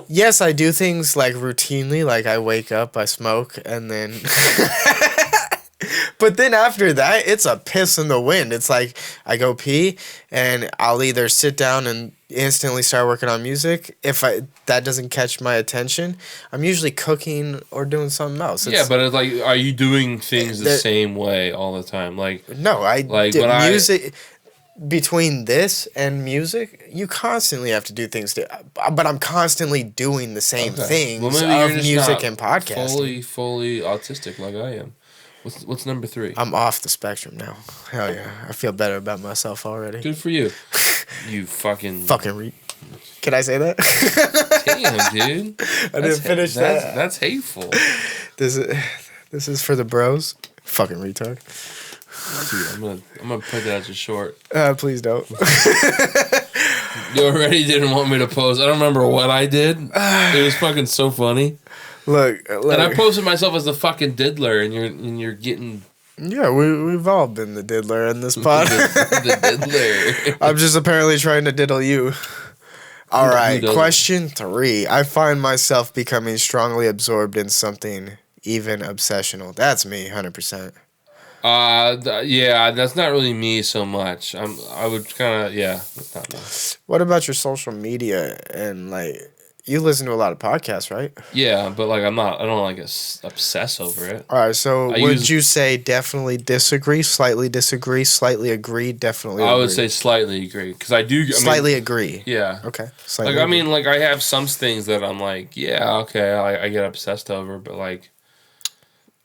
yes, I do things like routinely, like I wake up, I smoke, and then but then after that, it's a piss in the wind. It's like I go pee and I'll either sit down and instantly start working on music. If that doesn't catch my attention, I'm usually cooking or doing something else.
Yeah, but it's like, are you doing things the
There-
same way all the time? Like,
No, I
Like,
did
when
music. Between this and music, you constantly have to do things. But I'm constantly doing the same things
well, maybe you're
of
just
music
not
and podcasting.
fully autistic like I am. What's number 3?
I'm off the spectrum now. Hell yeah, I feel better about myself already.
Good for you. You fucking
Can I say that?
damn, dude.
I didn't finish that.
That's hateful.
This is for the bros. Fucking retard.
Dude, I'm gonna put that as a short.
Please don't.
You already didn't want me to post. I don't remember what I did. It was fucking so funny.
Look.
And I posted myself as the fucking diddler, and you're getting
Yeah, we've all been the diddler in this pod.
the diddler.
I'm just apparently trying to diddle you. All right,
doesn't?
question 3. I find myself becoming strongly absorbed in something, even obsessional. That's me, 100%.
Yeah, that's not really me so much. I would kind of, yeah, that's not me.
What about your social media and like you listen to a lot of podcasts, right?
Yeah, but like I don't like obsess over it.
All right, so would you say definitely disagree, slightly agree, definitely
I
agree?
would say slightly agree because I do
Slightly agree.
Yeah.
Okay.
Like I mean, like I have some things that I'm like, yeah, okay, I get obsessed over, but like,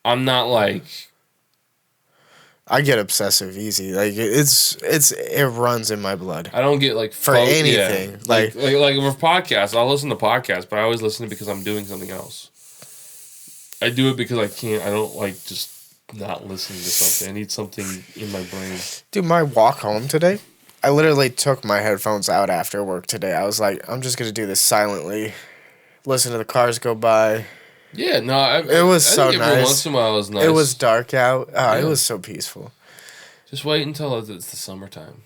I'm not like.
I get obsessive easy. Like it runs in my blood.
I don't get like
for anything.
Yeah. Like for podcasts, I'll listen to podcasts, but I always listen to it because I'm doing something else. I do it because I don't like just not listening to something. I need something in my brain.
Dude, my walk home today, I literally took my headphones out after work today. I was like, I'm just gonna do this silently. Listen to the cars go by.
Yeah, no,
it was so
every
nice.
Once in a while, it was nice.
It was dark out. It was so peaceful.
Just wait until it's the summertime.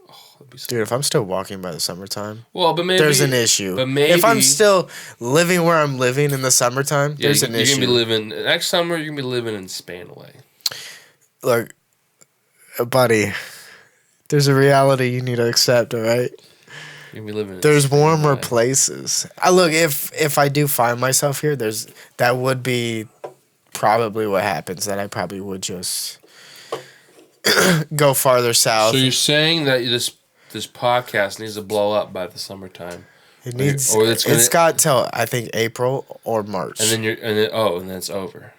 Oh, that'd be so
Dude, if I'm still walking by the summertime,
well, but maybe
there's an issue.
But maybe
if I'm still living where I'm living in the summertime, there's an issue.
You're gonna be living next summer. You're gonna be living in Spanaway.
Look, buddy, there's a reality you need to accept. All right.
You're gonna be living.
There's warmer places. Look, if I do find myself here, that would be probably what happens. That I probably would just go farther south.
So you're saying that this podcast needs to blow up by the summertime?
It needs. It's got till I think April or March.
And then it's over.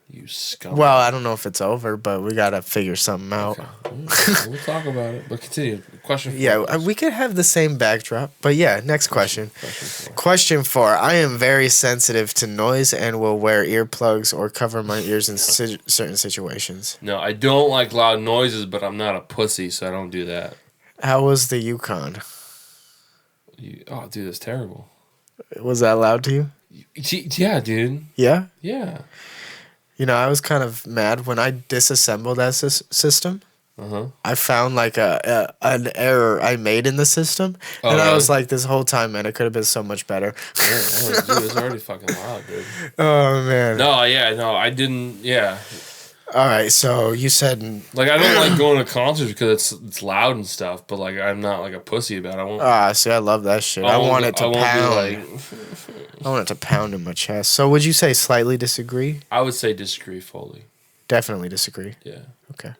You scum.
Well, I don't know if it's over, but we gotta figure something out.
Okay. We'll talk about it. But continue. Question 4.
Yeah, we could have the same backdrop. But yeah, next question. Question 4. I am very sensitive to noise and will wear earplugs or cover my ears in certain situations.
No, I don't like loud noises, but I'm not a pussy, so I don't do that.
How was the Yukon?
Oh, dude, that's terrible.
Was that loud to you?
Yeah, dude.
Yeah?
Yeah.
You know, I was kind of mad when I disassembled that system.
Uh-huh.
I found like an error I made in the system, and I was like, this whole time, man, it could have been so much better.
Yeah, dude, it's already fucking loud, dude.
Oh man.
No, I didn't. Yeah.
All right, so you said
like I don't like going to concerts because it's loud and stuff, but like I'm not like a pussy about it. I won't.
See, I love that shit. I want it to pound. I want it to pound in my chest. So would you say slightly disagree?
I would say disagree fully.
Definitely disagree.
Yeah.
Okay.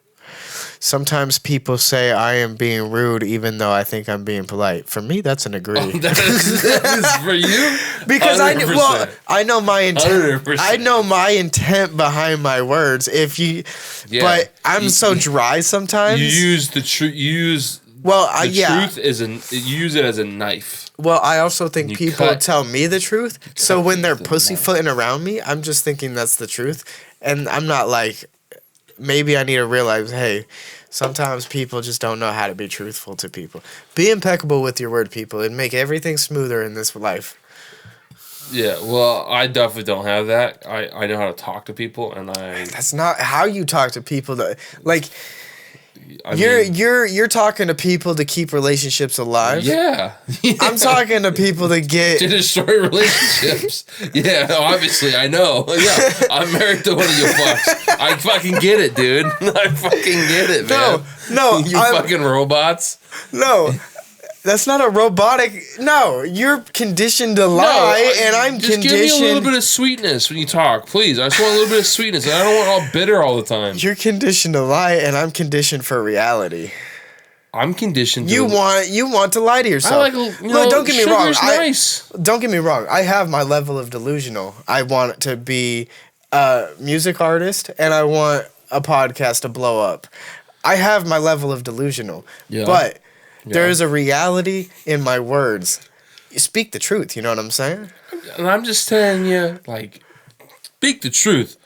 Sometimes people say I am being rude even though I think I'm being polite. For me, that's an agree.
Oh, that is for you?
Because I know my intent.
100%.
I know my intent behind my words. But I'm so dry sometimes.
You use the truth. Truth is you use it as a knife.
Well, I also think people tell me the truth. So when they're pussyfooting around me, I'm just thinking that's the truth, and I'm not like. Maybe I need to realize, hey, sometimes people just don't know how to be truthful to people. Be impeccable with your word, people, and make everything smoother in this life.
Yeah, well, I definitely don't have that. I know how to talk to people, and
That's not how you talk to people. You're talking to people to keep relationships alive.
Yeah.
I'm talking to people to
destroy relationships. Yeah, obviously, I know. Yeah, I'm married to one of you fucks. I fucking get it, dude. I fucking get it, man.
No,
fucking robots.
No. That's not a robotic. No, you're conditioned to lie, and I'm
just
conditioned.
Give me a little bit of sweetness when you talk, please. I just want a little bit of sweetness. I don't want all bitter all the time.
You're conditioned to lie, and I'm conditioned for reality.
I'm conditioned.
You want to lie to yourself.
I like,
Look, don't get me wrong.
Nice.
Don't get me wrong. I have my level of delusional. I want to be a music artist, and I want a podcast to blow up. I have my level of delusional, but there is a reality in my words. You speak the truth. You know what I'm saying?
And I'm just telling you, like, speak the truth.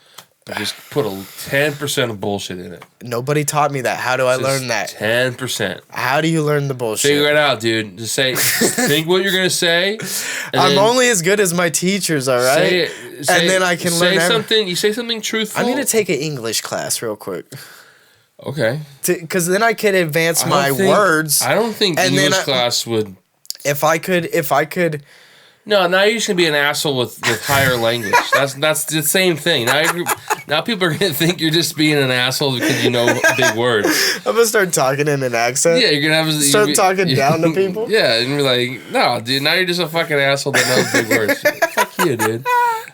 But just put a 10% of bullshit in it.
Nobody taught me that. How do I learn that?
10%.
How do you learn the bullshit?
Figure it out, dude. Just say, think what you're gonna say.
I'm only as good as my teachers, all right?
Say it,
and then I can learn
something. You say something truthful.
I need to take an English class real quick.
Okay.
Because then I could advance my words.
I don't think English class would.
If I could.
No, now you're just gonna be an asshole with higher language. That's the same thing. Now people are gonna think you're just being an asshole because you know big words.
I'm gonna start talking in an accent.
Yeah, you're gonna have
start talking down to people.
Yeah, and be like, no, dude. Now you're just a fucking asshole that knows big words. Fuck you, dude.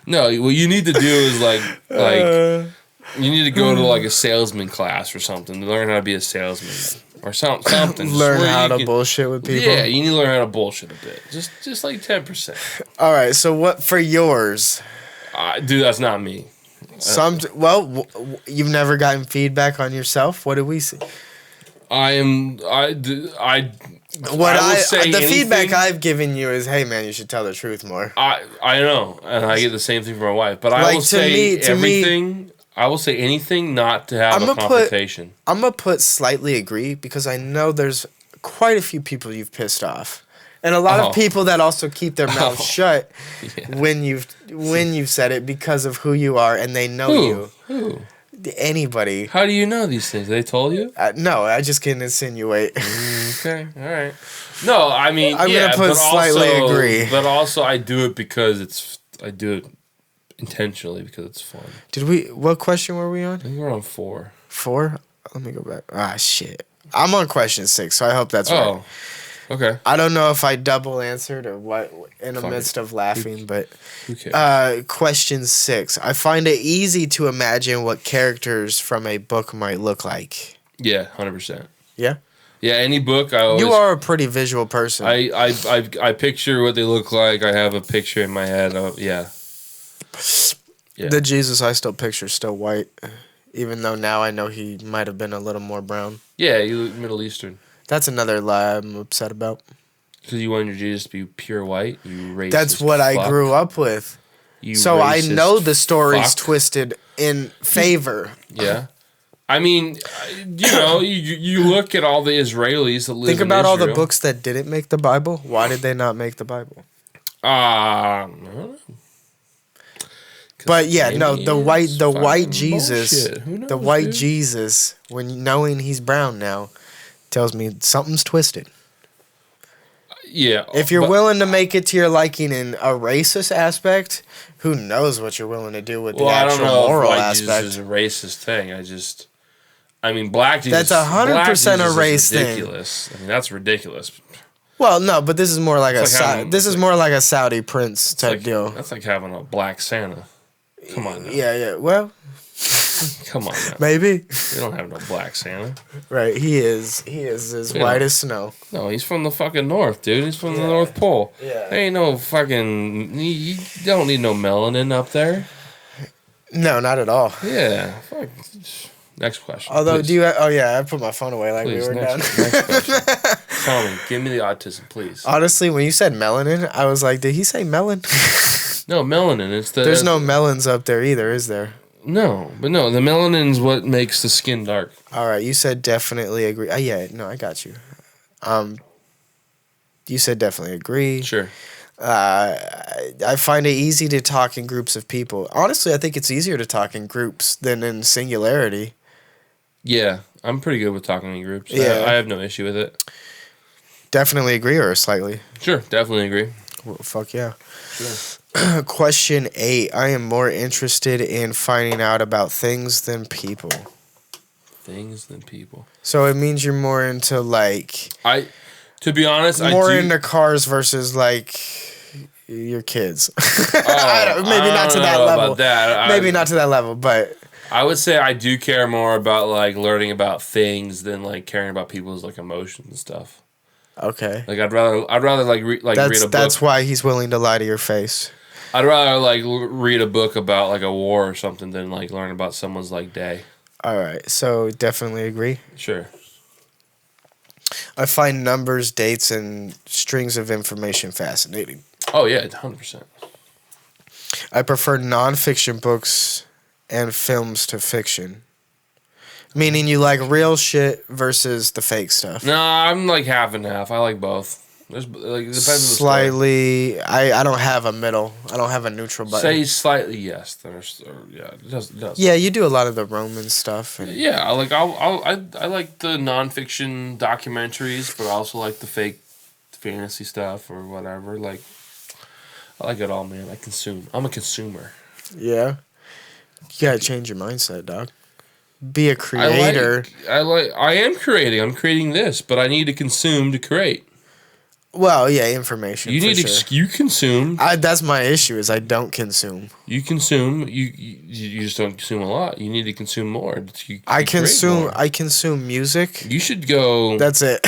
No, what you need to do is like you need to go to like a salesman class or something to learn how to be a salesman. Or something.
Learn how to bullshit with people.
Yeah, you need to learn how to bullshit a bit. Just like 10%.
All right. So what for yours?
Dude, that's not me.
You've never gotten feedback on yourself. What do we see?
The
feedback I've given you is, hey man, you should tell the truth more.
I know, and I get the same thing from my wife. But I will say everything. I will say anything not to have a confrontation.
I'm going to put slightly agree because I know there's quite a few people you've pissed off. And a lot of people that also keep their mouth shut when you've said it because of who you are and they know you.
Who?
Anybody.
How do you know these things? They told you?
No, I just can insinuate.
Okay, all right. No, I mean,
I'm going to put slightly agree.
But also I do it because I do it intentionally because it's fun.
What question were we on?
I think we're on 4.
4? Let me go back. Shit. I'm on question 6, so I hope that's right.
Oh, okay.
I don't know if I double answered or what in the midst of laughing, but
who cares?
Question 6. I find it easy to imagine what characters from a book might look like.
Yeah, 100%.
Yeah?
Yeah, any book
You are a pretty visual person.
I picture what they look like. I have a picture in my head. Yeah.
The Jesus I still picture still white, even though now I know he might have been a little more brown.
Yeah, you look Middle Eastern.
That's another lie I'm upset about.
Because you wanted your Jesus to be pure white? You racist.
That's what I grew up with. So I know the story's twisted in favor.
Yeah. I mean, you look at all the Israelis that live in Israel.
Think about all the books that didn't make the Bible. Why did they not make the Bible?
I don't know.
But yeah, no, the white Jesus, the white Jesus, when knowing he's brown now, tells me something's twisted.
Yeah.
If you're willing to make it to your liking in a racist aspect, who knows what you're willing to do with the actual moral aspect.
Jesus is a racist thing. I mean, black Jesus.
That's 100% a race thing.
Ridiculous. I mean, that's ridiculous.
Well, no, but this is more like more like a Saudi prince type deal.
That's like having a black Santa. Come on now.
Yeah. Well,
come on now.
Maybe.
We don't have no black Santa.
Right. He is as white as snow.
No, he's from the fucking north, dude. He's from the North Pole.
Yeah.
Ain't no fucking. You don't need no melanin up there.
No, not at all.
Yeah. Fuck. Next question.
Although, please. I put my phone away
please,
we were done.
Next question. Tell me, give me the autism, please.
Honestly, when you said melanin, I was like, did he say melon?
No, melanin.
There's no melons up there either, is there?
No, the melanin's what makes the skin dark.
All right, you said definitely agree. I got you. You said definitely agree.
Sure.
I find it easy to talk in groups of people. Honestly, I think it's easier to talk in groups than in singularity.
Yeah, I'm pretty good with talking in groups.
Yeah.
I have no issue with it.
Definitely agree or slightly?
Sure, definitely agree.
Well, fuck yeah.
Sure.
Question 8. I am more interested in finding out about things than people.
Things than people.
So it means you're more into like...
To be honest,
More
I do.
into cars versus like your kids.
Oh,
Maybe not to
I don't
that
know
level.
about that.
Maybe not to that level, but
I would say I do care more about like learning about things than like caring about people's like emotions and stuff.
okay.
Like I'd rather like read a book.
That's why he's willing to lie to your face.
I'd rather like read a book about like a war or something than like learn about someone's like day.
All right, so definitely agree.
Sure.
I find numbers, dates, and strings of information fascinating.
Oh yeah, 100%.
I prefer nonfiction books and films to fiction. Meaning you like real shit versus the fake stuff.
No, I'm like half and half. I like both. There's like it depends on the story.
Slightly, I don't have a middle. I don't have a neutral button.
Say slightly yes. Yeah, it does.
Yeah, you do a lot of the Roman stuff. And
Yeah, I like the nonfiction documentaries, but I also like the fake fantasy stuff or whatever. Like, I like it all, man. I consume. I'm a consumer.
yeah. You gotta change your mindset, dog. Be a creator.
I am creating. I'm creating this, but I need to consume to create.
Well, yeah, information.
You
for
need
sure.
to. You consume.
That's my issue. Is I don't consume.
You consume. You just don't consume a lot. You need to consume more.
I consume.
More.
I consume music.
You should go.
That's it.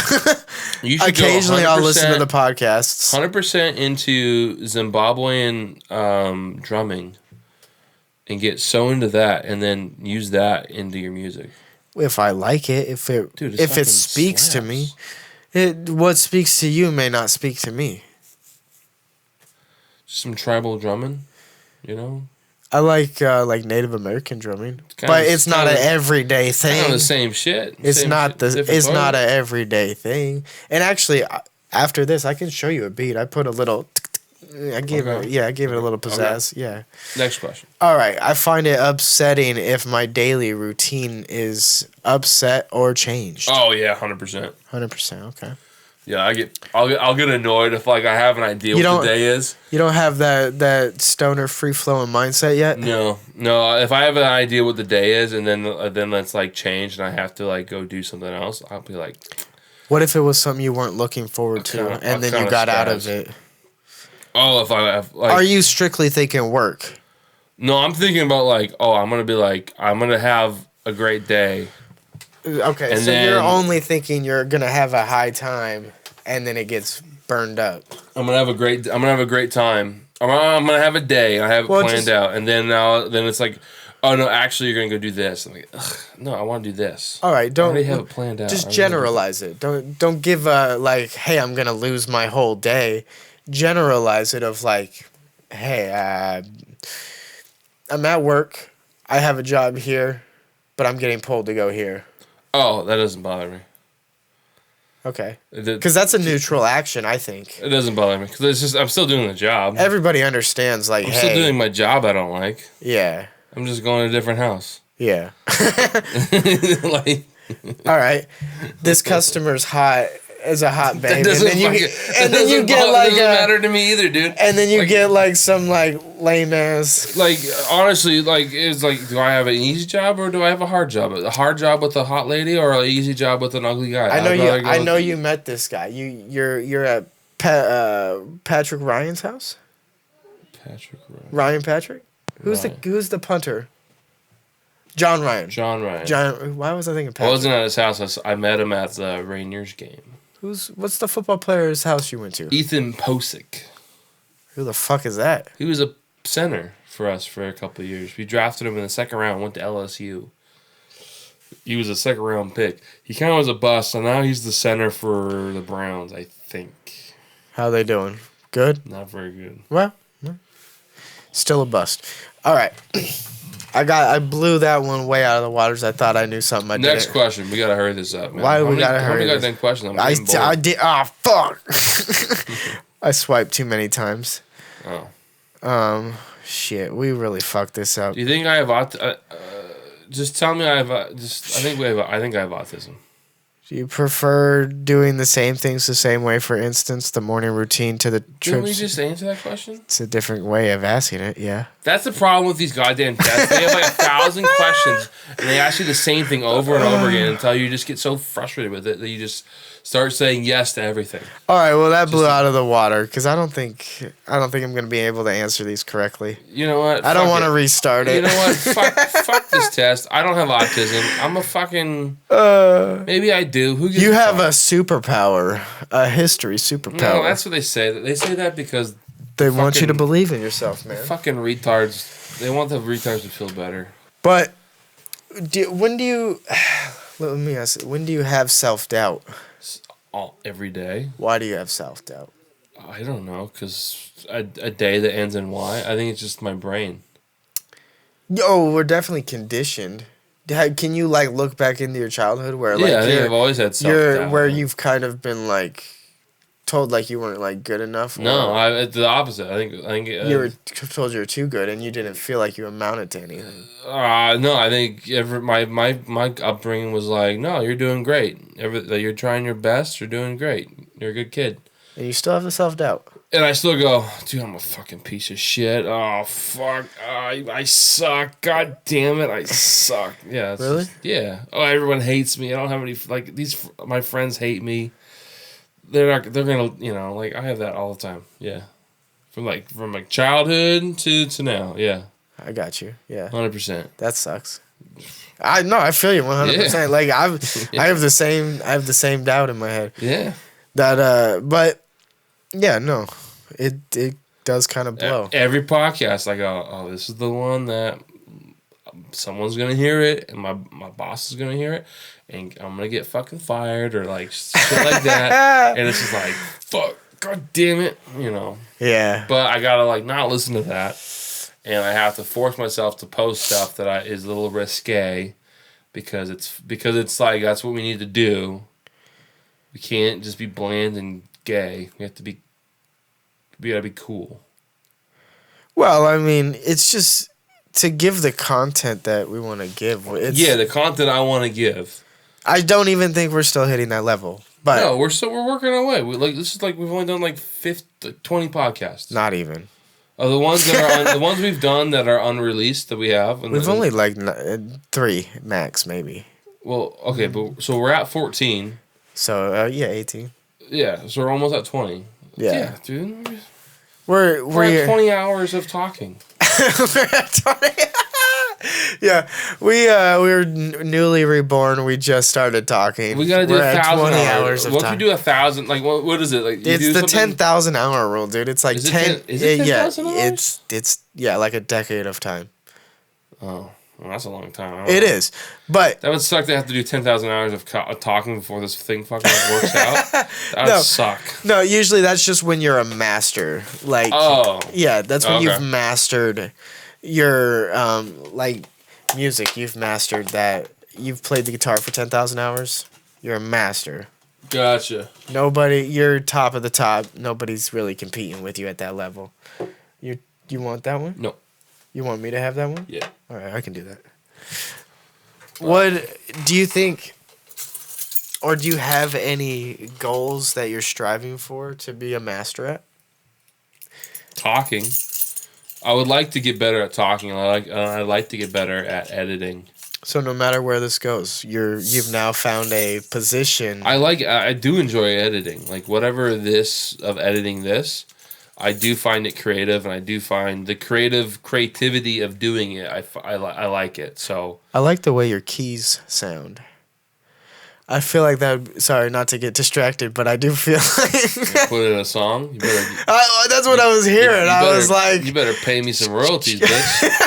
You should
Occasionally,
go
I'll listen to the podcasts.
100% into Zimbabwean drumming, and get so into that, and then use that into your music.
If I like it, if it speaks to me, what speaks to you may not speak to me.
Some tribal drumming, you know.
I like Native American drumming,
kinda-
but it's not an everyday thing.
Kind of the same shit.
It's not
different toilet.
not an everyday thing. And actually, after this, I can show you a beat. I put a little. I gave it a little pizzazz. Okay. Yeah.
Next question.
All right. I find it upsetting if my daily routine is upset or changed.
Oh yeah, 100%.
100%. Okay.
Yeah, I'll get annoyed if like I have an idea what the day is.
You don't have that stoner free flowing mindset yet?
No. If I have an idea what the day is and then it's like changed and I have to like go do something else, I'll be like.
What if it was something you weren't looking forward to and then you got out of it?
Oh, if I have like.
Are you strictly thinking work?
No, I'm thinking about like, I'm gonna have a great day.
Okay,
and
so you're only thinking you're gonna have a high time, and then it gets burned up.
I'm gonna have a great time. I'm gonna have a day. I have it planned out, and then it's like, oh no, actually you're gonna go do this. I'm like, ugh, no, I want to do this.
All right, don't
I already have it planned out.
Just generalize it. Don't give a like, hey, I'm gonna lose my whole day. Generalize it of like, hey, I'm at work. I have a job here, but I'm getting pulled to go here.
Oh, that doesn't bother me.
Okay. Because that's a neutral action, I think.
It doesn't bother me because it's just I'm still doing the job.
Everybody understands, like,
I'm still doing my job I don't like.
Yeah.
I'm just going to a different house.
Yeah.
Like.
All right. This customer's hot. Is a hot babe.
That doesn't matter to me either, dude.
And then you get like some like lame ass.
Like honestly, like it's like, do I have an easy job or do I have a hard job? A hard job with a hot lady or an easy job with an ugly guy?
I know you met this guy. You're at Patrick Ryan's house.
Patrick Ryan.
Ryan Patrick. Who's the punter? John Ryan. Why was I thinking Patrick?
I wasn't at his house. I met him at the Rainiers game.
What's the football player's house you went to?
Ethan Posick.
Who the fuck is that?
He was a center for us for a couple of years. We drafted him in the second round, went to LSU. He was a second round pick. He kind of was a bust, and now he's the center for the Browns, I think.
How they doing? Good?
Not very good.
Well, still a bust. All right. I blew that one way out of the waters. I thought I knew something.
Next question. We gotta hurry this up, man.
Why do we gotta hurry this?
How many questions?
I did. Oh fuck! I swiped too many times.
Oh.
Shit. We really fucked this up.
Do you think I have just tell me I have. I think I have autism.
Do you prefer doing the same things the same way? For instance, the morning routine to the
Didn't we
trips.
just answer that question?
It's a different way of asking it. Yeah.
That's the problem with these goddamn tests. They have like 1,000 questions, and they ask you the same thing over and over again until you just get so frustrated with it that you just start saying yes to everything.
All right. Well, that blew out of the water because I don't think I'm gonna be able to answer these correctly.
You know what?
I don't
Fuck
want to
it.
restart it.
You know what? Fuck this test. I don't have autism. I'm a fucking. Maybe I do. Who gives
You
a
have
fuck?
a superpower, a history superpower.
No, that's what they say. They say that because
they want you to
fucking-
believe in yourself, man.
fucking retards. They want the retards to feel better.
But when do you? Let me ask. When do you have self-doubt?
Every day.
Why do you have self-doubt?
I don't know, because a day that ends in Y. I think it's just my brain.
Oh, we're definitely conditioned. Can you like look back into your childhood where like
Yeah, I think I've always had self-doubt.
where you've kind of been like told like you weren't like good enough?
No,
or
it's the opposite. I think
you were told you were too good and you didn't feel like you amounted to anything.
no, I think my upbringing was like, no, you're doing great. You're trying your best. You're doing great. You're a good kid.
And you still have the self-doubt.
And I still go, dude, I'm a fucking piece of shit. Oh, fuck. I suck. God damn it, I suck. Yeah.
Really?
Yeah. Oh, everyone hates me. I don't have any, like, my friends hate me. They're gonna, like, I have that all the time. Yeah. From childhood to now. Yeah.
I got you. Yeah.
100%.
That sucks. I feel you 100%.
Yeah.
Like I have the same doubt in my head.
Yeah.
That but yeah, no. It does kind of blow.
Every podcast, I go, oh, this is the one that someone's gonna hear it, and my boss is gonna hear it, and I'm gonna get fucking fired or like shit like that, and it's just like, fuck, god damn it,
Yeah.
But I gotta like not listen to that, and I have to force myself to post stuff that is a little risque, because it's like that's what we need to do. We can't just be bland and gay. We gotta be cool.
Well, I mean, it's just to give the content that we want to give.
The content I want to give.
I don't even think we're still hitting that level. But
No, we're working our way. We've only done like 20 podcasts.
not even.
The ones that are the ones we've done that are unreleased that we have.
We've only like 3 max, maybe.
Well, okay, but so we're at 14.
So 18.
Yeah, so we're almost at 20.
Yeah,
dude.
we're
at 20 hours of talking.
we're at 20. Yeah, we were newly reborn. We just started talking.
We gotta do
We're at
1,000
hours of
Once
time.
we do 1,000, like what is it? Like you
It's
do
the
something-
10,000 hour rule, dude. It's like
Is it
10.
is it 10,000
yeah,
hours?
it's like a decade of time.
Oh, well, that's a long time. I don't
It
know.
is, but
That would suck to have to do 10,000 hours of talking before this thing fucking works out. That would
No.
suck.
no. Usually that's just when you're a master. Like,
Oh.
yeah, that's when
Okay.
you've mastered your like music. You've mastered that. You've played the guitar for 10,000 hours. You're a master.
Gotcha.
You're top of the top. Nobody's really competing with you at that level. You want that one?
No.
You want me to have that one?
Yeah.
All right, I can do that. What do you think, or do you have any goals that you're striving for to be a master at?
Talking. I would like to get better at talking. I'd like to get better at editing.
So no matter where this goes, you've now found a position.
I do enjoy editing. Like whatever editing this, I do find it creative, and I do find the creativity of doing it. I like it. So
I like the way your keys sound. I feel like that. Sorry, not to get distracted, but I do feel like
put it in a song. You better.
that's what I was hearing.
you
I
better-
was like,
you better pay me some royalties, bitch.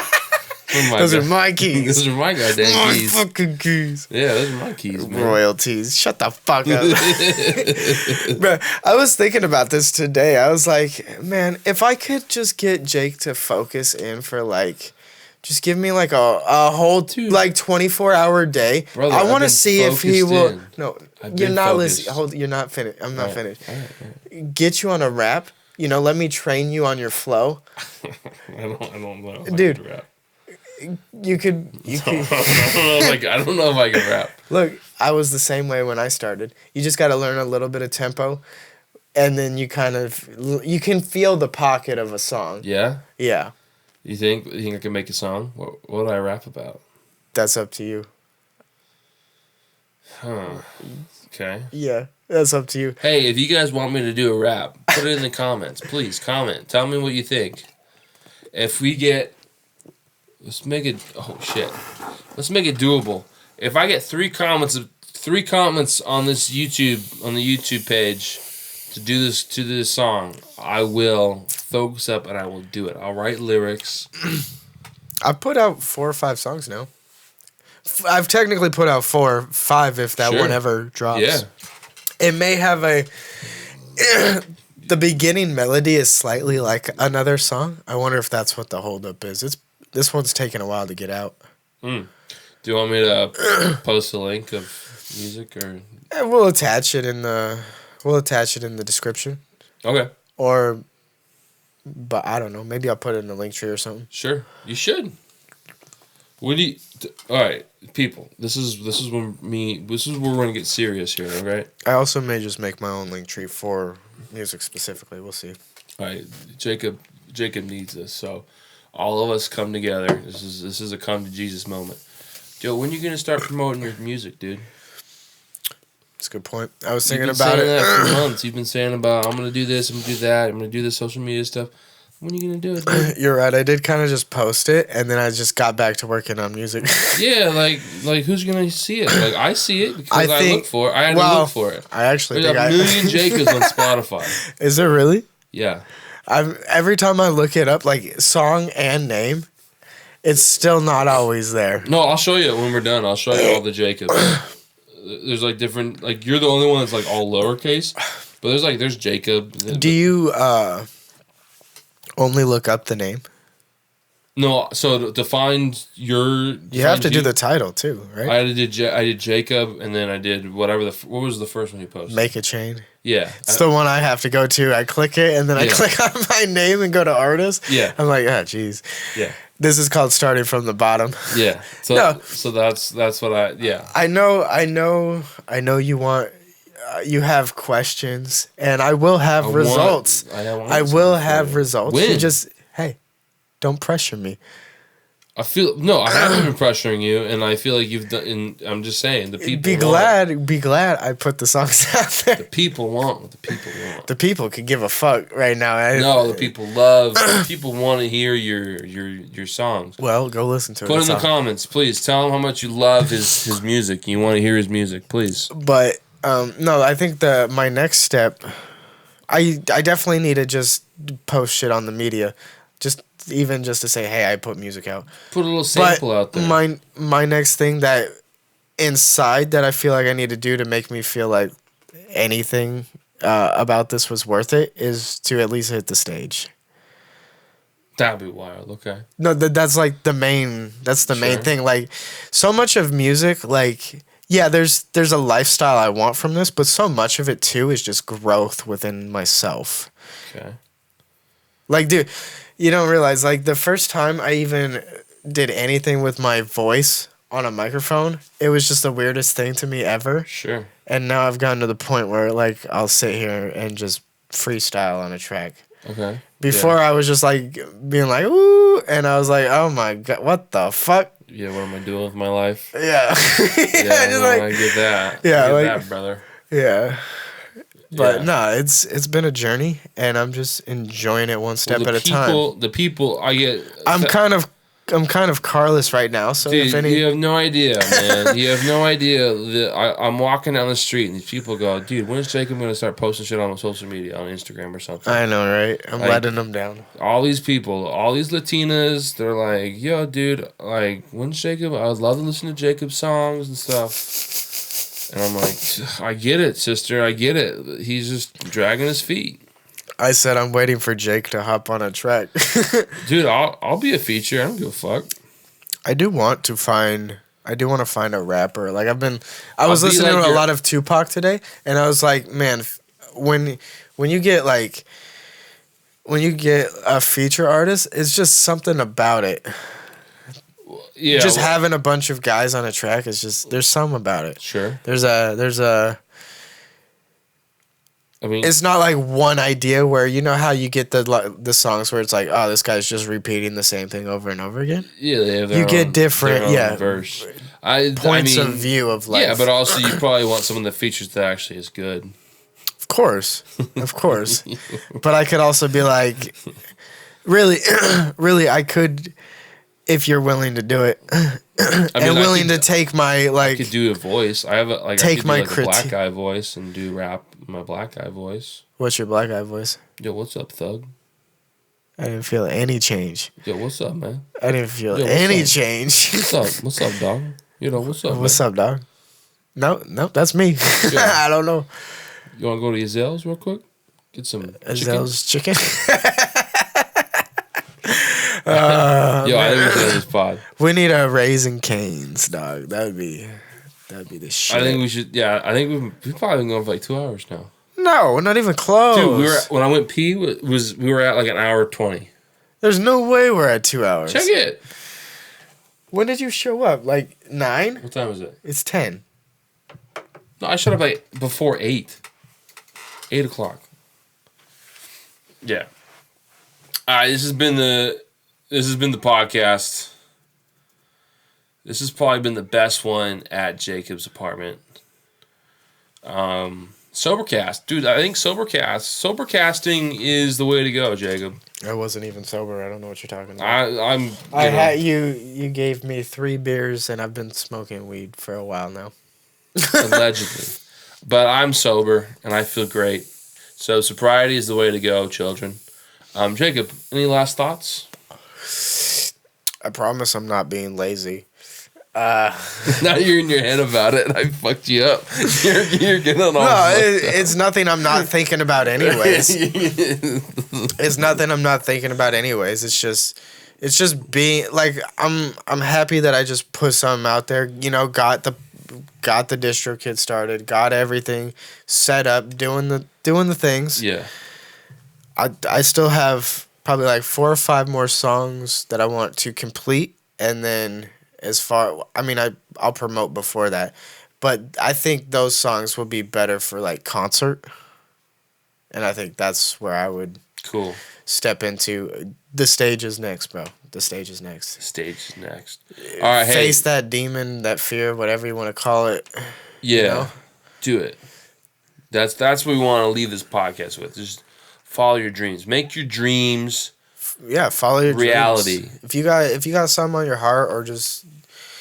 those are my keys.
Those are my goddamn
My
keys.
fucking keys.
Yeah, those are my keys, man.
Royalties. Shut the fuck up. Bro, I was thinking about this today. I was like, man, if I could just get Jake to focus in for like, just give me like a whole
Dude.
like 24-hour day.
Brother,
I
I've
want to
been
see if he
focused
will.
in.
No,
I've
you're
been
not
focused.
listening. Hold, you're not finished. I'm not finished.
All right.
Get you on a rap. Let me train you on your flow.
I don't know. If I
Dude.
can rap.
You could.
I don't know if I can rap.
Look, I was the same way when I started. You just got to learn a little bit of tempo, and then you can feel the pocket of a song.
Yeah.
Yeah.
You think I can make a song? What would I rap about?
That's up to you.
Huh. Okay.
Yeah, that's up to you.
Hey, if you guys want me to do a rap, put it in the comments. Please comment. Tell me what you think. If we get, let's make it. Oh shit. Let's make it doable. If I get 3 comments on this on the YouTube page to do this song, I will focus up and I will do it. I'll write lyrics.
I've put out 4 or 5 songs now. I've technically put out 4 or 5 if that one ever drops.
Yeah.
It may have the beginning melody is slightly like another song. I wonder if that's what the holdup is. This one's taking a while to get out.
Do you want me to post a link of music or?
We'll attach it in the description.
Okay.
But I don't know. Maybe I'll put it in the link tree or something.
Sure, you should. What do you? All right, people. This is where we're gonna get serious here. All right.
I also may just make my own link tree for music specifically. We'll see.
All right, Jacob needs this. So, all of us come together. This is a come to Jesus moment. Joe, when are you gonna start promoting your music, dude?
That's a good point. I was thinking about it.
That for months. You've been saying about I'm gonna do this, I'm gonna do that, I'm gonna do this social media stuff. When are you gonna do it, dude?
You're right. I did kind of just post it, and then I just got back to working on music.
Yeah, like who's gonna see it? Like I see it because I look for it. I had to look for it.
I actually
There's
think
a million Jacobs on Spotify.
Is there really?
Yeah.
Every time I look it up, like song and name, it's still not always there.
No, I'll show you when we're done. I'll show you all the Jacobs. There's like different, like you're the only one that's like all lowercase, but there's Jacob.
Do you only look up the name?
No, so to find your,
you have to do the title too, right?
I did Jacob, and then I did what was the first one you posted?
Make a Chain.
Yeah,
it's the one I have to go to. I click it, and then I click on my name and go to artist.
Yeah,
I'm like, oh, geez.
Yeah.
This is called starting from the bottom.
Yeah. So that's what
I know you want. You have questions, and I will have results. I will have results.
When?
You just don't pressure me.
I haven't been pressuring you, and I feel like you've done. And I'm just saying, the people
be glad I put the songs out there.
The people want what the people want.
The people could give a fuck right now.
No, the people love. The people want to hear your songs.
Well, go listen to it.
Put in the comments, please. Tell him how much you love his music. You want to hear his music, please.
But no, I think my next step, I definitely need to just post shit on the media, just to say, hey, I put music out.
Put a little sample out there.
My next thing that inside that I feel like I need to do to make me feel like anything about this was worth it is to at least hit the stage.
That'd be wild. Okay.
No, that's like the main. That's the main thing. Like, so much of music, like, yeah, there's a lifestyle I want from this, but so much of it too is just growth within myself.
Okay.
Like, dude, you don't realize, like, the first time I even did anything with my voice on a microphone, it was just the weirdest thing to me ever.
Sure.
And now I've gotten to the point where, like, I'll sit here and just freestyle on a track.
Okay.
Before I was just, like, being like, ooh, and I was like, oh my God, what the fuck?
Yeah, what am I doing with my life?
Yeah.
I get that.
Yeah,
I get that, brother.
Yeah. But no, it's been a journey, and I'm just enjoying it one step at a time.
The people I get.
I'm kind of carless right now, so
dude,
if any,
you have no idea, man. You have no idea that I'm walking down the street and these people go, dude, when is Jacob gonna start posting shit on social media, on Instagram or something?
I know, right? I'm letting them down.
All these people, all these Latinas, they're like, yo, dude, like, when's Jacob? I would love to listen to Jacob's songs and stuff. And I'm like, I get it, sister. I get it. He's just dragging his feet.
I said I'm waiting for Jake to hop on a track.
Dude, I'll be a feature. I don't give a fuck.
I do want to find a rapper. Like I was listening to a lot of Tupac today, and I was like, man, when you get a feature artist, it's just something about it.
Yeah,
just having a bunch of guys on a track is just there's something about it.
Sure.
There's a.
I mean,
It's not like one idea where you know how you get the songs where it's like, oh, this guy's just repeating the same thing over and over again.
Yeah, they have their
you
own,
get different
their own verse.
Points of view of life.
Yeah, but also you probably want someone that features that actually is good.
Of course. But I could also be like, really, really, I could, if you're willing to do it, willing to take my
I could do a voice. I have a
take
I could
my
do like a black guy voice and do rap my black guy voice.
What's your black guy voice?
Yo, what's up, thug?
I didn't feel any change.
Yo, what's up, man?
I didn't feel any change.
What's up? What's up, dog? You know, what's up,
What's
man?
up, dog? No, that's me.
Yeah.
I don't know.
You want to go to Azel's real quick? Get some
Azel's chicken?
Yo, I think we should have this pod.
We need a Raising Cane's, dog. That'd be the shit.
I think we should. Yeah, I think we've probably been going for like 2 hours now.
No, we're not even close.
Dude, when I went pee, we were at like an hour 20.
There's no way we're at 2 hours.
Check it.
When did you show up? Like 9?
What time is it?
It's 10.
No, I showed up like before 8. 8 o'clock. Yeah. All right, this has been the podcast. This has probably been the best one at Jacob's apartment. Sobercast, dude. I think sobercasting is the way to go, Jacob.
I wasn't even sober. I don't know what you're talking about.
I had
you gave me 3 beers and I've been smoking weed for a while now.
allegedly, but I'm sober and I feel great. So sobriety is the way to go, children. Jacob, any last thoughts?
I promise I'm not being lazy.
Now you're in your head about it, and I fucked you up. You're getting all.
No, it's nothing I'm not thinking about anyways. It's nothing I'm not thinking about anyways. It's just being like I'm happy that I just put something out there. You know, got the distro kit started, got everything set up, doing the things.
Yeah.
I still have probably like 4 or 5 more songs that I want to complete, and then I'll promote before that, but I think those songs will be better for like concert, and I think that's where I would step into. The stage is next, bro. The stage is next. All right, face that demon, that fear, whatever you want to call it.
Yeah,
you know?
Do it. That's what we want to leave this podcast with. Just follow your dreams. Make your dreams.
Yeah, follow your
reality.
Dreams. If you got something on your heart, or just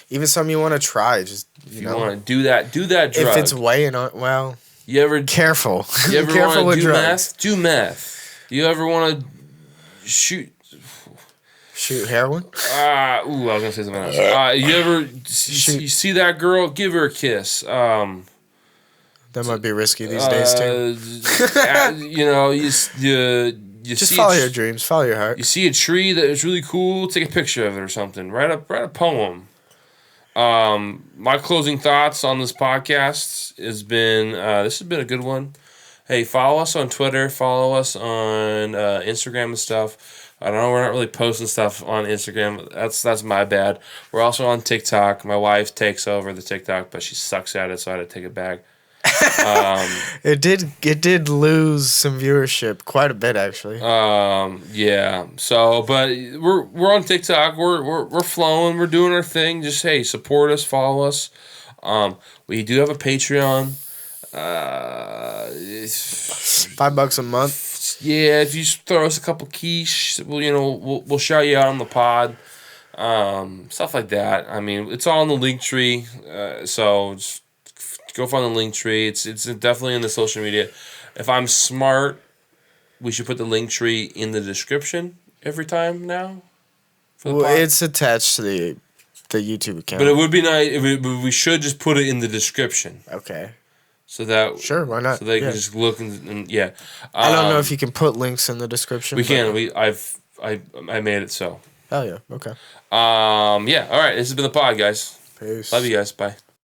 even something you want to try, just you want to
do that drug.
If it's weighing on, well, careful.
You ever
careful
with
do
drugs.
Meth?
Do meth. You ever want to shoot
heroin?
I was gonna say something else. You ever you see that girl? Give her a kiss.
That might be risky these days too.
You know, you
just follow your dreams, follow your heart.
You see a tree that is really cool, take a picture of it or something. Write a poem. My closing thoughts on this podcast has been this has been a good one. Hey, follow us on Twitter, follow us on Instagram and stuff. I don't know, we're not really posting stuff on Instagram. That's my bad. We're also on TikTok. My wife takes over the TikTok, but she sucks at it, so I had to take it back.
It did lose some viewership, quite a bit actually.
Yeah. So, but we're on TikTok. We're flowing. We're doing our thing. Just hey, support us, follow us. We do have a Patreon.
$5 a month.
Yeah, if you throw us a couple quiche, we'll shout you out on the pod. Stuff like that. I mean, it's all in the link tree. So just go find the link tree. It's definitely in the social media. If I'm smart, we should put the link tree in the description every time now.
It's attached to the YouTube account.
But it would be nice. We should just put it in the description.
Okay.
So that
sure, why not?
So they can just look and yeah.
I don't know if you can put links in the description.
We can. I made it so.
Hell yeah. Okay.
Yeah. All right. This has been the pod, guys.
Peace.
Love you guys. Bye.